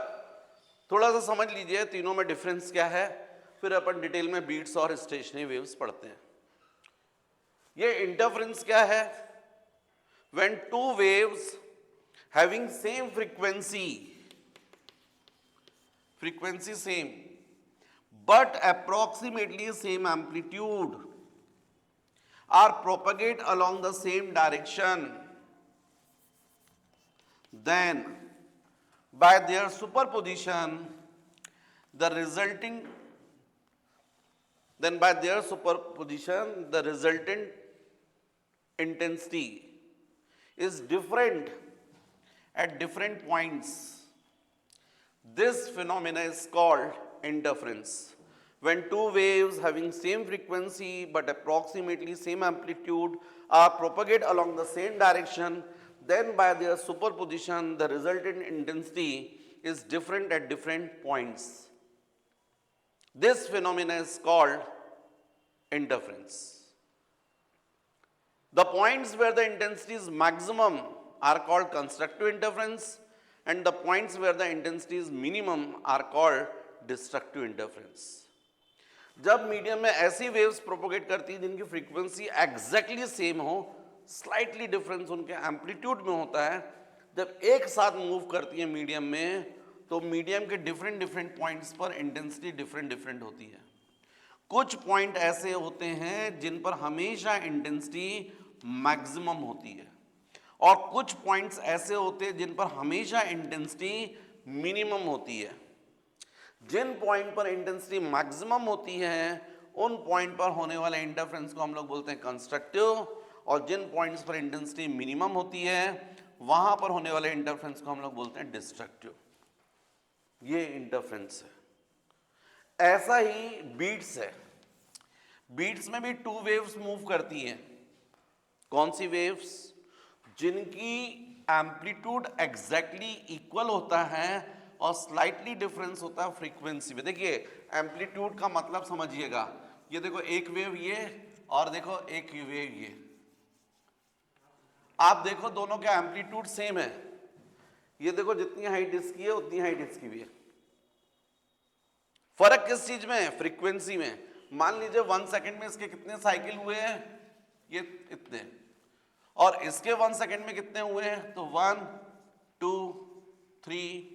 थोड़ा सा समझ लीजिए तीनों में डिफरेंस क्या है, फिर अपन डिटेल में बीट्स और स्टेशनरी वेव्स पढ़ते हैं। ये इंटरफेरेंस क्या है? When two waves having same frequency, frequency same but approximately same amplitude are propagate along the same direction, then by their superposition the resulting resultant intensity is different at different points. This phenomena is called interference. When two waves having same frequency but approximately same amplitude are propagate along the same direction, then by their superposition the resultant intensity is different at different points. This phenomena is called interference. The points where the intensity is maximum are called constructive interference, and the points where the intensity is minimum are called destructive interference. जब मीडियम में ऐसी वेव्स प्रोपोगेट करती हैं जिनकी फ्रीक्वेंसी एग्जैक्टली सेम हो, स्लाइटली डिफरेंस उनके एम्पलीट्यूड में होता है, जब एक साथ मूव करती है मीडियम में, तो मीडियम के डिफरेंट डिफरेंट पॉइंट्स पर इंटेंसिटी डिफरेंट डिफरेंट होती है। कुछ पॉइंट ऐसे होते हैं जिन पर हमेशा इंटेंसिटी मैक्सिमम होती है, और कुछ पॉइंट्स ऐसे होते हैं जिन पर हमेशा इंटेंसिटी मिनिमम होती है। जिन पॉइंट पर इंटेंसिटी मैक्सिमम होती है उन पॉइंट पर होने वाले इंटरफेरेंस को हम लोग बोलते हैं कंस्ट्रक्टिव, और जिन पॉइंट्स पर इंटेंसिटी मिनिमम होती है वहां पर होने वाले इंटरफेरेंस को हम लोग बोलते हैं डिस्ट्रक्टिव। ये इंटरफेरेंस है। ऐसा ही बीट्स है। बीट्स में भी टू वेव्स मूव करती हैं। कौन सी वेव्स? जिनकी एम्पलीट्यूड एग्जैक्टली इक्वल होता है और स्लाइटली डिफरेंस होता है फ्रीक्वेंसी में। देखिए एम्पलीट्यूड का मतलब समझिएगा, ये देखो एक वेव ये और देखो एक वेव ये, आप देखो दोनों का एम्पलीट्यूड सेम है। ये देखो जितनी हाइट इसकी है उतनी हाइट इसकी भी है। फर्क किस चीज में है? फ्रीक्वेंसी में। मान लीजिए 1 सेकंड में इसके कितने साइकिल हुए हैं? ये इतने, और इसके 1 सेकंड में कितने हुए हैं? तो 1 2 3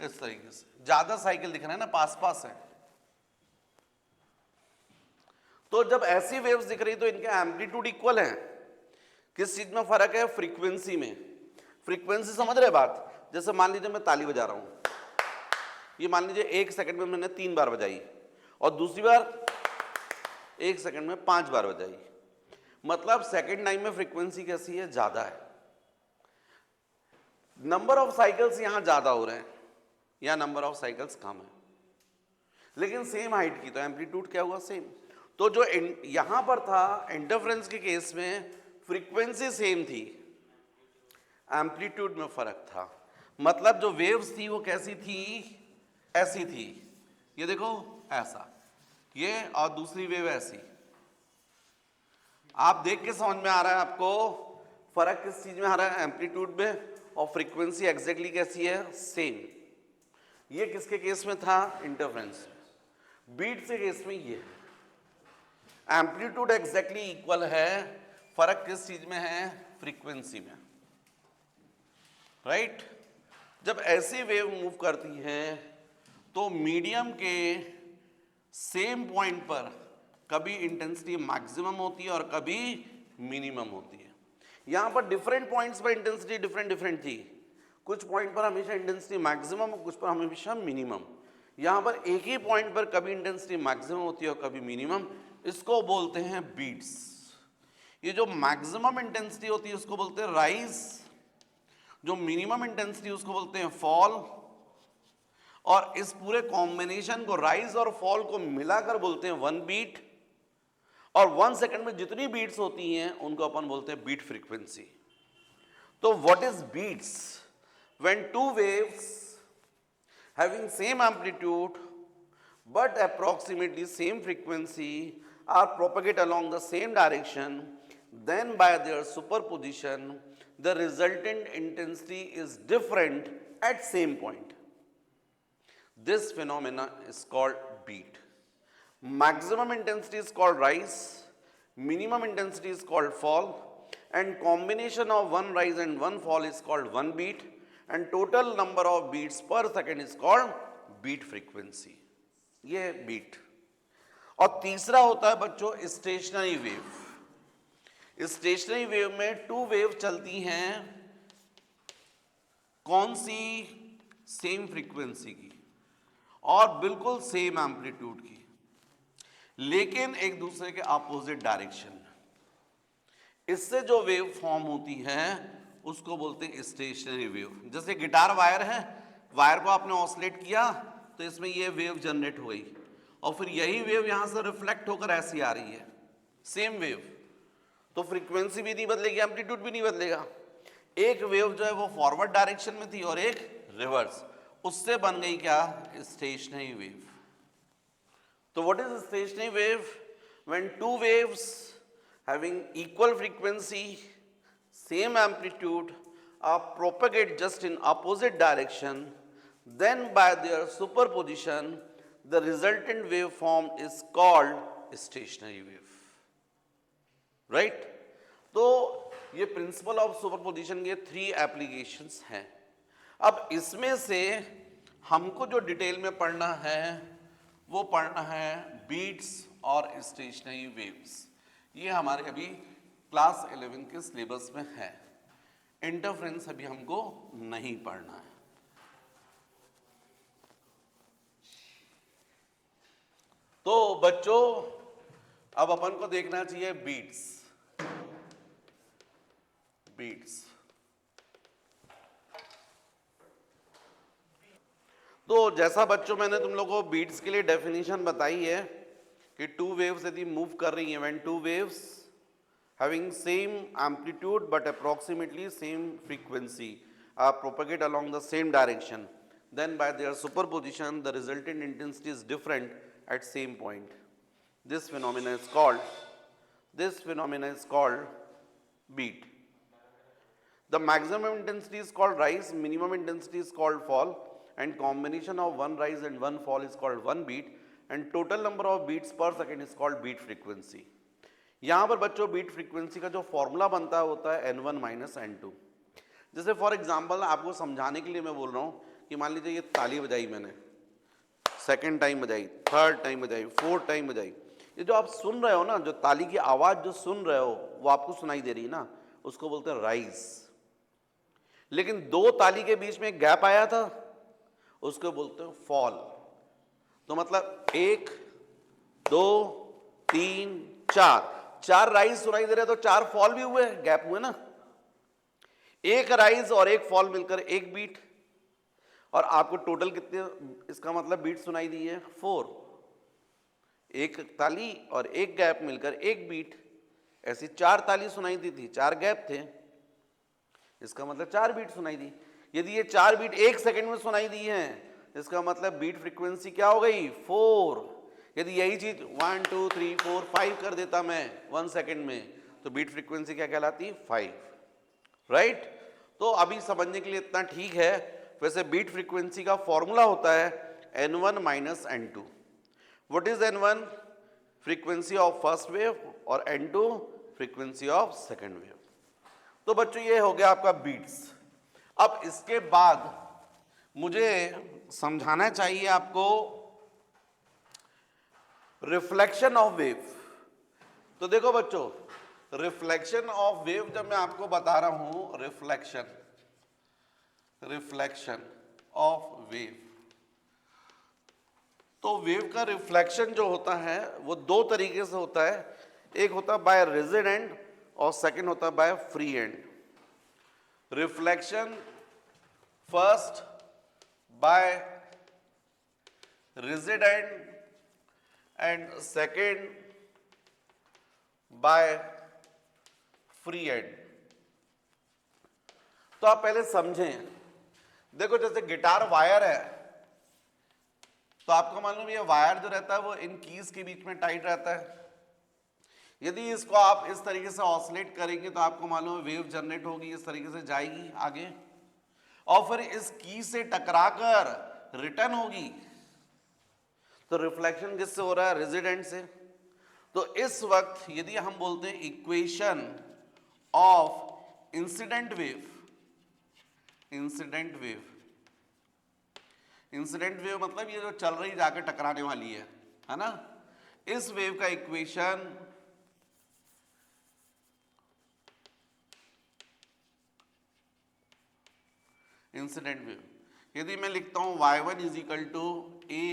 इस तरीके से ज्यादा साइकिल दिख रहे हैं ना, पास पास है। तो जब ऐसी वेव्स दिख रही तो इनके एम्पलीट्यूड इक्वल है। किस चीज में फर्क है? फ्रीक्वेंसी में। फ्रीक्वेंसी समझ रहे बात? जैसे मान लीजिए मैं ताली बजा रहा हूं, ये मान लीजिए 1 सेकंड में मैंने 3 बार बजाई और दूसरी बार 1 सेकंड में 5 बार बजाई, मतलब सेकंड टाइम में फ्रीक्वेंसी कैसी है? ज्यादा है। नंबर ऑफ साइकिल्स यहां ज्यादा हो रहे हैं, या नंबर ऑफ साइकिल्स कम है, लेकिन सेम हाइट की, तो एम्पलीट्यूड क्या हुआ? सेम। तो जो यहां पर था इंटरफेरेंस के केस में फ्रीक्वेंसी सेम थी, एम्पलीट्यूड में फर्क था। मतलब जो वेव्स थी वो कैसी थी? ऐसी थी। ये देखो ऐसा, ये और दूसरी वेव ऐसी। आप देख के समझ में आ रहा है आपको फर्क किस चीज में आ रहा है? एम्पलीट्यूड में। और फ्रीक्वेंसी एग्जैक्टली कैसी है? सेम। ये किसके केस में था? इंटरफेरेंस। बीट के केस में ये एम्पलीट्यूड एग्जैक्टली इक्वल है, फर्क किस चीज में है? फ्रीक्वेंसी में, राइट? जब ऐसी वेव मूव करती है तो मीडियम के सेम पॉइंट पर कभी इंटेंसिटी मैक्सिमम होती है और कभी मिनिमम होती है। यहां पर डिफरेंट पॉइंट्स पर इंटेंसिटी डिफरेंट डिफरेंट थी। कुछ पॉइंट पर हमेशा इंटेंसिटी मैक्सिमम और कुछ पर हमेशा मिनिमम। यहां पर एक ही पॉइंट पर कभी इंटेंसिटी मैक्सिमम होती है और कभी मिनिमम, इसको बोलते हैं बीट्स। ये जो मैक्सिमम इंटेंसिटी होती है उसको बोलते हैं राइज, जो मिनिमम इंटेंसिटी उसको बोलते हैं फॉल, और इस पूरे कॉम्बिनेशन को राइज और फॉल को मिलाकर बोलते हैं वन बीट, और 1 सेकंड में जितनी बीट्स होती हैं उनको अपन बोलते हैं बीट फ्रीक्वेंसी। तो what is beats? When two waves having same amplitude but approximately same frequency are propagate along the same direction, then by their superposition the resultant intensity is different at same point. This phenomena is called beat. Maximum intensity is called rise, minimum intensity is called fall, and combination of one rise and one fall is called one beat, and total number of beats per second is called beat frequency. ये beat। और तीसरा होता है बच्चों स्टेशनरी वेव। स्टेशनरी वेव में टू वेव चलती हैं, कौन सी? सेम फ्रीक्वेंसी की और बिल्कुल सेम एम्पलीट्यूड की, लेकिन एक दूसरे के अपोजिट डायरेक्शन में। इससे जो वेव फॉर्म होती है उसको बोलते हैं स्टेशनरी वेव। जैसे गिटार वायर है, वायर को आपने ऑसिलेट किया तो इसमें ये वेव जनरेट हुई, और फिर यही वेव यहां से रिफ्लेक्ट होकर ऐसी आ रही है, सेम वेव। तो फ्रीक्वेंसी भी नहीं बदलेगी, एम्पलीट्यूड भी नहीं बदलेगा। एक वेव जो है वो फॉरवर्ड डायरेक्शन में थी और एक रिवर्स, उससे बन गई क्या? Stationary wave. तो what is stationary wave? When two waves having equal frequency, same amplitude are propagate just in opposite direction, then by their superposition the resultant waveform is called stationary wave, right? तो ये प्रिंसिपल ऑफ सुपरपोजिशन के 3 एप्लीकेशंस हैं। अब इसमें से हमको जो डिटेल में पढ़ना है वो पढ़ना है बीट्स और स्टेशनरी वेव्स। ये हमारे अभी क्लास 11 के सिलेबस में है। इंटरफेरेंस अभी हमको नहीं पढ़ना है। तो बच्चों अब अपन को देखना चाहिए बीट्स। तो जैसा बच्चों मैंने तुम लोगों को बीट्स के लिए डेफिनेशन बताई है कि टू वेव्स यदि मूव कर रही हैं, when two waves having same amplitude but approximately same frequency are propagate along the same direction, then by their superposition the resultant intensity is different at same point. This phenomena is called beat. The maximum intensity is called rise, minimum intensity is called fall, and combination of one rise and one fall is called one beat, and total number of beats per second is called beat frequency. यहां पर बच्चों बीट फ्रीक्वेंसी का जो फॉर्मूला बनता होता है n1 माइनस n2। जैसे फॉर एग्जांपल आपको समझाने के लिए मैं बोल रहा हूं कि मान लीजिए ये ताली बजाई मैंने, सेकंड टाइम बजाई, थर्ड टाइम बजाई, फोर्थ टाइम बजाई, ये जो आप सुन रहे हो ना, जो ताली की आवाज जो सुन रहे हो वो आपको सुनाई दे रही है ना, उसको बोलते हैं राइज। लेकिन दो ताली के बीच में गैप आया था, उसको बोलते हैं फॉल। तो मतलब 1 2 3 4 राइज सुनाई दे रहे, तो 4 फॉल भी हुए, गैप हुए ना। एक राइज और एक फॉल मिलकर एक बीट, और आपको टोटल कितने, इसका मतलब बीट सुनाई दी है 4। एक ताली और एक गैप मिलकर एक बीट, ऐसी 4 ताली सुनाई दी थी, 4 गैप थे, इसका मतलब 4 बीट सुनाई दी। यदि ये 4 बीट 1 सेकंड में सुनाई दी है, इसका मतलब बीट फ्रीक्वेंसी क्या हो गई? 4। यदि यही चीज 1 2 3 4 5 कर देता मैं 1 सेकंड में, तो बीट फ्रीक्वेंसी क्या कहलाती? 5, राइट? तो अभी समझने के लिए इतना ठीक है। वैसे बीट फ्रीक्वेंसी का फॉर्मूला होता है n1 minus n2। What is n1? Frequency of first wave, और n2 frequency of second wave. तो बच्चों ये हो गया आपका बीट्स। अब इसके बाद मुझे समझाना चाहिए आपको रिफ्लेक्शन ऑफ वेव। तो देखो बच्चों, रिफ्लेक्शन ऑफ वेव जब मैं आपको बता रहा हूं, रिफ्लेक्शन ऑफ वेव, तो वेव का रिफ्लेक्शन जो होता है वो दो तरीके से होता है, एक होता है बाय रिजिड एंड और सेकंड होता है by free and. Reflection first by rigid and and second by free and. तो आप पहले समझें, देखो जैसे गिटार वायर है, तो आपको मालूम ये वायर जो रहता है वो इन कीज के बीच में टाइट रहता है। यदि इसको आप इस तरीके से ऑसिलेट करेंगे तो आपको मालूम है वेव जनरेट होगी, इस तरीके से जाएगी आगे और फिर इस की से टकराकर रिटर्न होगी। तो रिफ्लेक्शन किससे हो रहा है? रेजिडेंट से। तो इस वक्त यदि हम बोलते हैं equation of incident wave, incident wave, incident wave मतलब ये जो चल रही जाकर टकराने वाली है ना, इस वेव का इक्वेशन इंसिडेंट वेव, यदि मैं लिखता हूं y1 is equal to a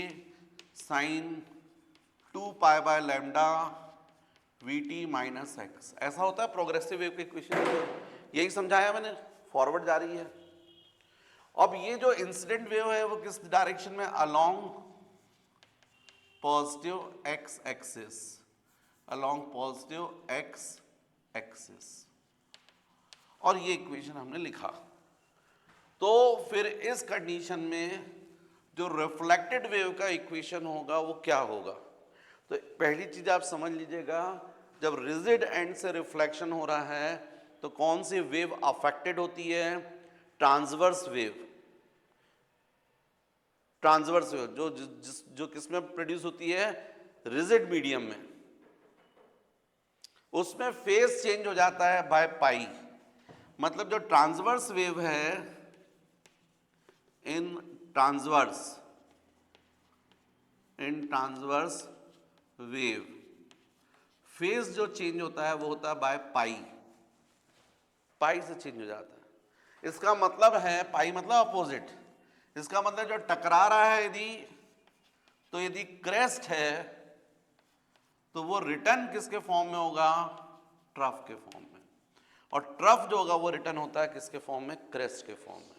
sine 2 pi by lambda vt minus x, ऐसा होता है प्रोग्रेसिव वेव के इक्वेशन। यही समझाया मैंने, फॉरवर्ड जा रही है। अब ये जो इंसिडेंट वेव है वो किस डायरेक्शन में? Along positive x axis, along positive x axis, और ये इक्वेशन हमने लिखा। तो फिर इस कंडीशन में जो रिफ्लेक्टेड वेव का इक्वेशन होगा वो क्या होगा? तो पहली चीज आप समझ लीजिएगा, जब रिजिड एंड से रिफ्लेक्शन हो रहा है तो कौन सी वेव अफेक्टेड होती है? Transverse wave. ट्रांसवर्स वेव जो किसमें प्रोड्यूस होती है? रिजिड मीडियम में। उसमें फेज चेंज हो जाता है बाय पाई। मतलब जो ट्रांसवर्स वेव है, इन ट्रांसवर्स वेव फेज जो चेंज होता है वो होता है बाय पाई, पाई से चेंज हो जाता है। इसका मतलब है पाई मतलब अपोजिट। इसका मतलब जो टकरा रहा है यदि क्रेस्ट है तो वो रिटर्न किसके फॉर्म में होगा? ट्रफ के फॉर्म में। और ट्रफ जो होगा वो रिटर्न होता है किसके फॉर्म में? क्रेस्ट के फॉर्म में।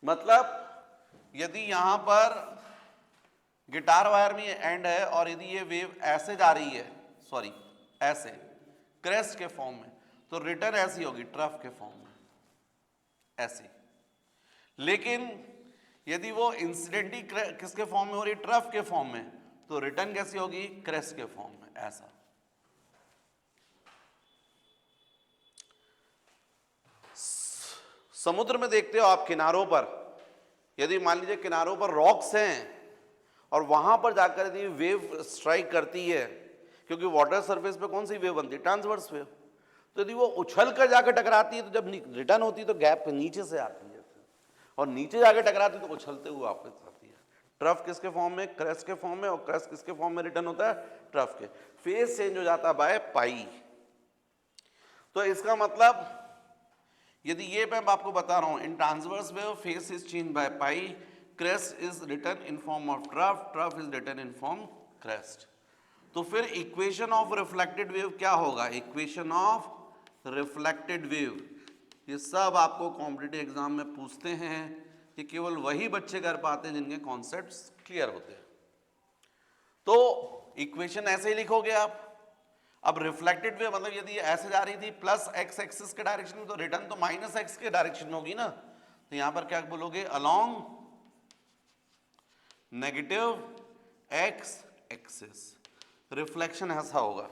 मतलब यदि यहां पर गिटार वायर में एंड है और यदि ये वेव ऐसे जा रही है, सॉरी ऐसे क्रेस्ट के फॉर्म में, तो रिटर्न ऐसी होगी ट्रफ के फॉर्म में, ऐसी। लेकिन यदि वो इंसिडेंटली किसके फॉर्म में हो रही? ट्रफ के फॉर्म में, तो रिटर्न कैसी होगी? क्रेस्ट के फॉर्म में, ऐसा। समुद्र में देखते हो आप किनारों पर, यदि मान लीजिए किनारों पर रॉक्स हैं और वहां पर जाकर यदि वेव स्ट्राइक करती है, क्योंकि वाटर सरफेस पे कौन सी वेव बनती है? Transverse wave. तो यदि वो उछल कर जाकर टकराती है तो जब रिटर्न होती है तो गैप नीचे से आती है, और नीचे जाकर टकराती है तो उछलते हुए वापस आती है। ट्रफ किसके फॉर्म में? क्रेस्ट के फॉर्म में। और क्रेस्ट किसके फॉर्म में रिटर्न होता है? ट्रफ के। फेज चेंज हो जाता है बाय पाई। तो इसका मतलब यदि ये मैं आपको बता रहा हूं, in transverse wave phase is change by pi, crest is return in form of trough, trough is return in form crest. तो फिर इक्वेशन ऑफ रिफ्लेक्टेड वेव क्या होगा? इक्वेशन ऑफ रिफ्लेक्टेड वेव, ये सब आपको कॉम्पिटिटिव एग्जाम में पूछते हैं, ये केवल वही बच्चे कर पाते हैं जिनके कॉन्सेप्ट्स क्लियर होते हैं। तो इक्वेशन ऐसे ही लिखोगे आप। अब रिफ्लेक्टेड वेव मतलब यदि ऐसे जा रही थी प्लस एक्स एक्सिस के डायरेक्शन में, तो रिटर्न तो माइनस एक्स के डायरेक्शन में होगी ना। तो यहां पर क्या बोलोगे? Along negative x axis. Reflection ऐसा होगा।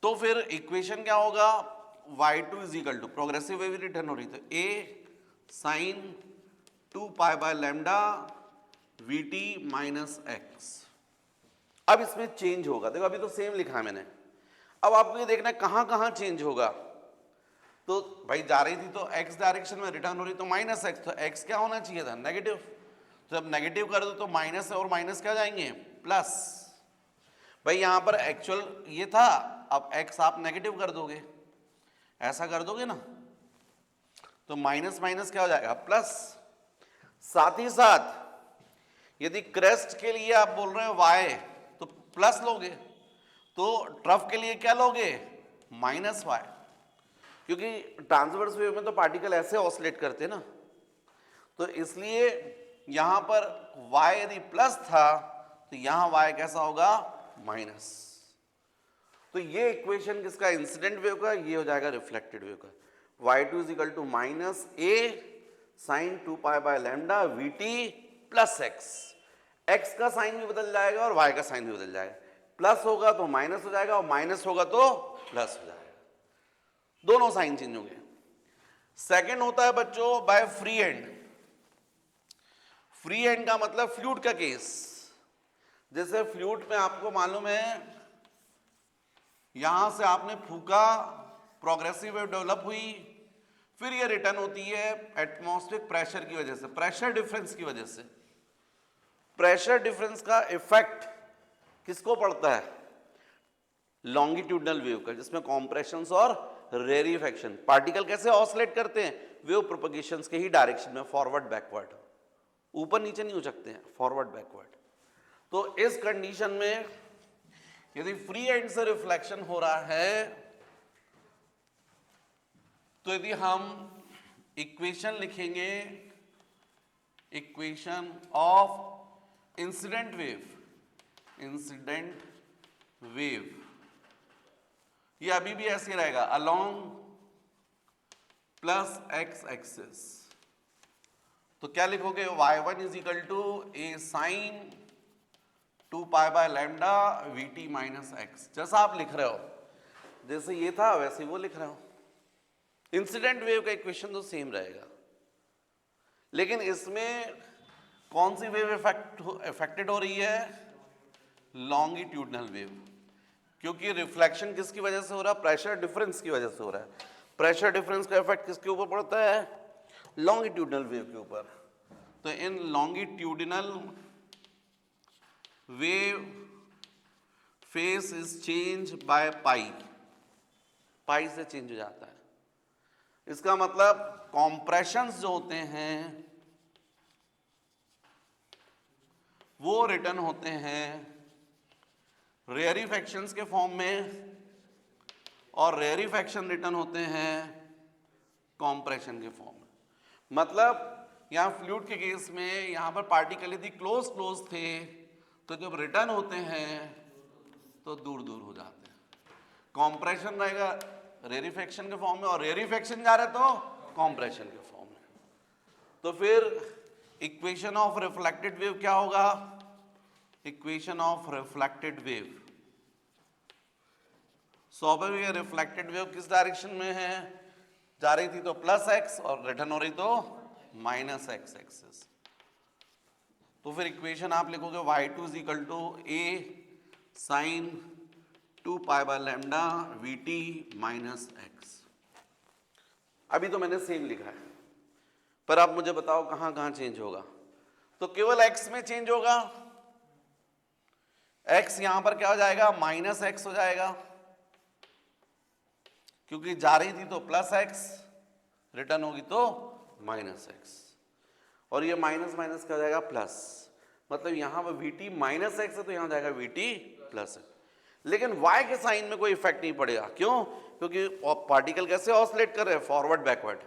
तो फिर इक्वेशन क्या होगा? y2 is equal to, progressive wave return हो रही थी, a sine 2 pi by lambda vt minus x. अब इसमें चेंज होगा, देखो अभी तो सेम लिखा है मैंने, अब आपको ये देखना है कहां कहां चेंज होगा। तो भाई जा रही थी तो x डायरेक्शन में, रिटर्न हो रही तो माइनस एक्स, तो x क्या होना चाहिए था? नेगेटिव। तो जब नेगेटिव कर दो तो माइनस और माइनस क्या जाएंगे? प्लस। भाई यहां पर एक्चुअल ये था, अब x आप नेगेटिव कर दोगे, ऐसा कर दोगे ना, तो माइनस माइनस क्या हो जाएगा? प्लस। साथ ही साथ यदि क्रेस्ट के लिए आप बोल रहे हैं y तो प्लस लोगे, तो ट्रफ के लिए क्या लोगे, माइनस y, क्योंकि ट्रांसवर्स वेव में तो पार्टिकल ऐसे ऑसिलेट करते हैं ना, तो इसलिए यहां पर y यदि प्लस था तो यहां y कैसा होगा, माइनस। तो ये इक्वेशन किसका, इंसिडेंट वेव का, ये हो जाएगा रिफ्लेक्टेड वेव का। y2 is equal to minus a sine 2 pi by lambda vt plus x का साइन भी बदल जाएगा और y का साइन भी बदल जाएगा, प्लस होगा तो माइनस हो जाएगा और माइनस होगा तो प्लस हो जाएगा, दोनों साइन चेंज होंगे। सेकंड होता है बच्चों by free and. Free and का मतलब फ्लूइड का केस, जैसे फ्लूइड में आपको मालूम है यहां से आपने फूका, प्रोग्रेसिव वेव डेवलप हुई, फिर ये रिटर्न होती है एटमॉस्फेरिक प्रेशर की वजह से, प्रेशर डिफरेंस की वजह से। प्रेशर डिफरेंस का इफेक्ट किसको पड़ता है, लॉन्गिट्यूडनल वेव का, जिसमें कॉम्प्रेशंस और रेरिफेक्शन, पार्टिकल कैसे ऑसिलेट करते हैं, वेव प्रोपगेशंस के ही डायरेक्शन में, फॉरवर्ड बैकवर्ड, ऊपर नीचे नहीं हो सकते हैं, फॉरवर्ड बैकवर्ड। तो इस कंडीशन में यदि फ्री एंड से रिफ्लेक्शन हो रहा है, तो यदि हम इक्वेशन लिखेंगे, equation of incident wave, incident wave, ये अभी भी ऐसे रहेगा, अलोंग प्लस एक्स एक्सिस, तो क्या लिखोगे, y1 is equal to a sine 2 pi by lambda vt minus x, जैसा आप लिख रहे हो, जैसे ये था वैसे वो लिख रहे हो। इंसिडेंट वेव का इक्वेशन तो सेम रहेगा, लेकिन इसमें कौन सी वेव इफेक्टेड हो रही है, लॉन्गिट्यूडनल वेव, क्योंकि रिफ्लेक्शन किसकी वजह से हो रहा है, प्रेशर डिफरेंस की वजह से हो रहा है। प्रेशर डिफरेंस का इफेक्ट किसके ऊपर पड़ता है, लॉन्गिट्यूडनल वेव के ऊपर। तो in longitudinal wave phase is change by pi, pi से चेंज हो जाता है। इसका मतलब कॉम्प्रेशंस जो होते हैं वो रिटर्न होते हैं रेयरिफेक्शंस के फॉर्म में, और रेयरिफेक्शन रिटर्न होते हैं कॉम्प्रेशन के फॉर्म में। मतलब यहां फ्लूइड के केस में यहां पर पार्टिकल यदि क्लोज क्लोज थे, तो जब रिटर्न होते हैं तो दूर दूर हो जाते हैं। कॉम्प्रेशन रहेगा रेरिफेक्शन के फॉर्म में, और रेरिफेक्शन जा रहे तो कॉम्प्रेशन के फॉर्म में। तो फिर इक्वेशन ऑफ रिफ्लेक्टेड वेव क्या होगा, इक्वेशन ऑफ रिफ्लेक्टेड वेव, स्वाभाविक है रिफ्लेक्टेड वेव किस डायरेक्शन में है, जा रही थी तो प्लस एक्स और रिटर्न हो रही तो माइनस एक्स एक्सिस। तो फिर इक्वेशन आप लिखोगे y2 is equal to a sine 2 pi by lambda vt minus x. अभी तो मैंने सेम लिखा है, पर आप मुझे बताओ कहां कहां चेंज होगा। तो केवल x में चेंज होगा, x यहां पर क्या हो जाएगा, माइनस एक्स हो जाएगा, क्योंकि जा रही थी तो प्लस एक्स, रिटर्न होगी तो माइनस एक्स, और ये माइनस माइनस क्या हो जाएगा, प्लस। मतलब यहां पर vt माइनस एक्स है तो यहां जाएगा vt प्लस एक्स। लेकिन y के साइन में कोई इफेक्ट नहीं पड़ेगा, क्यों, क्योंकि पार्टिकल कैसे ऑसिलेट कर रहे हैं, फॉरवर्ड बैकवर्ड।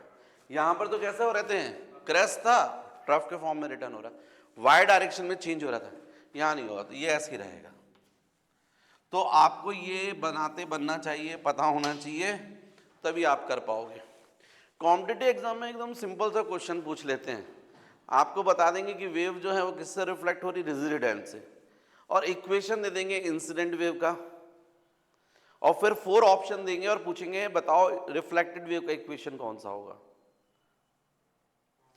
यहां पर तो कैसे हो रहे थे, क्रेस्ट था, ट्रफ के फॉर्म में रिटर्न हो रहा, y डायरेक्शन में चेंज हो रहा था, यहां नहीं होगा, तो ये ऐसे ही रहेगा। तो आपको ये बनाते बनना चाहिए, पता होना चाहिए, तभी आप कर पाओगे। कॉम्पिटिटिव एग्जाम में एकदम सिंपल सा क्वेश्चन पूछ लेते हैं, आपको बता देंगे कि वेव जो है वो किससे रिफ्लेक्ट हो रही, रेजिस्टेंस से, और इक्वेशन दे देंगे इंसिडेंट वेव का, और फिर 4 ऑप्शन देंगे और पूछेंगे बताओ रिफ्लेक्टेड वेव का इक्वेशन कौन सा होगा।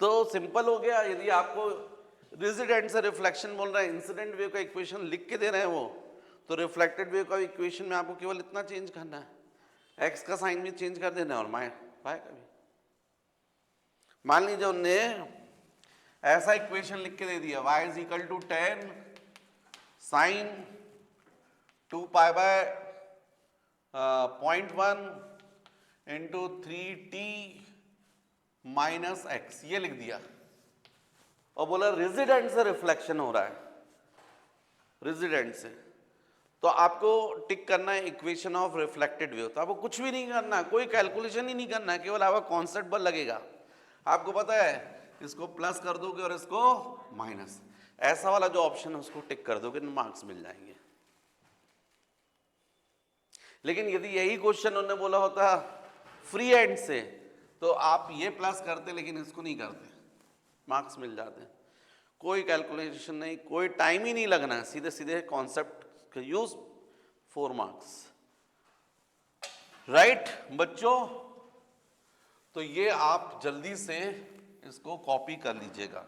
तो सिंपल हो गया। यदि आपको रेजिस्टेंस से रिफ्लेक्शन बोल रहा है, इंसिडेंट वेव का इक्वेशन लिख के दे रहे हैं वो, तो रिफ्लेक्टेड वेव का इक्वेशन में आपको केवल इतना चेंज करना है, एक्स का साइन भी चेंज कर देना, और वाई का भी। मान लीजिए उनने ऐसा इक्वेशन लिख के दे दिया, y is equal to 10 sine 2 pi by 0.1 into 3t minus x, ये लिख दिया। और बोला रेजिडेंट से रिफ्लेक्शन हो रहा है, रेजिडेंट से, तो आपको टिक करना है इक्वेशन ऑफ रिफ्लेक्टेड वेव। तो आपको कुछ भी नहीं करना, कोई कैलकुलेशन ही नहीं करना है, केवल आपका कॉन्सेप्ट बल लगेगा। आपको पता है इसको प्लस कर दोगे और इसको माइनस, ऐसा वाला जो ऑप्शन है उसको टिक कर दोगे, मार्क्स मिल जाएंगे। लेकिन यदि यही क्वेश्चन उन्होंने बोला होता फ्री एंड से, तो आप ये प्लस करते लेकिन इसको नहीं करते, मार्क्स मिल जाते। कोई कैलकुलेशन नहीं, कोई टाइम ही नहीं लगना है, सीधे सीधे कॉन्सेप्ट यूज, 4 मार्क्स। राइट बच्चों, तो ये आप जल्दी से इसको कॉपी कर लीजिएगा।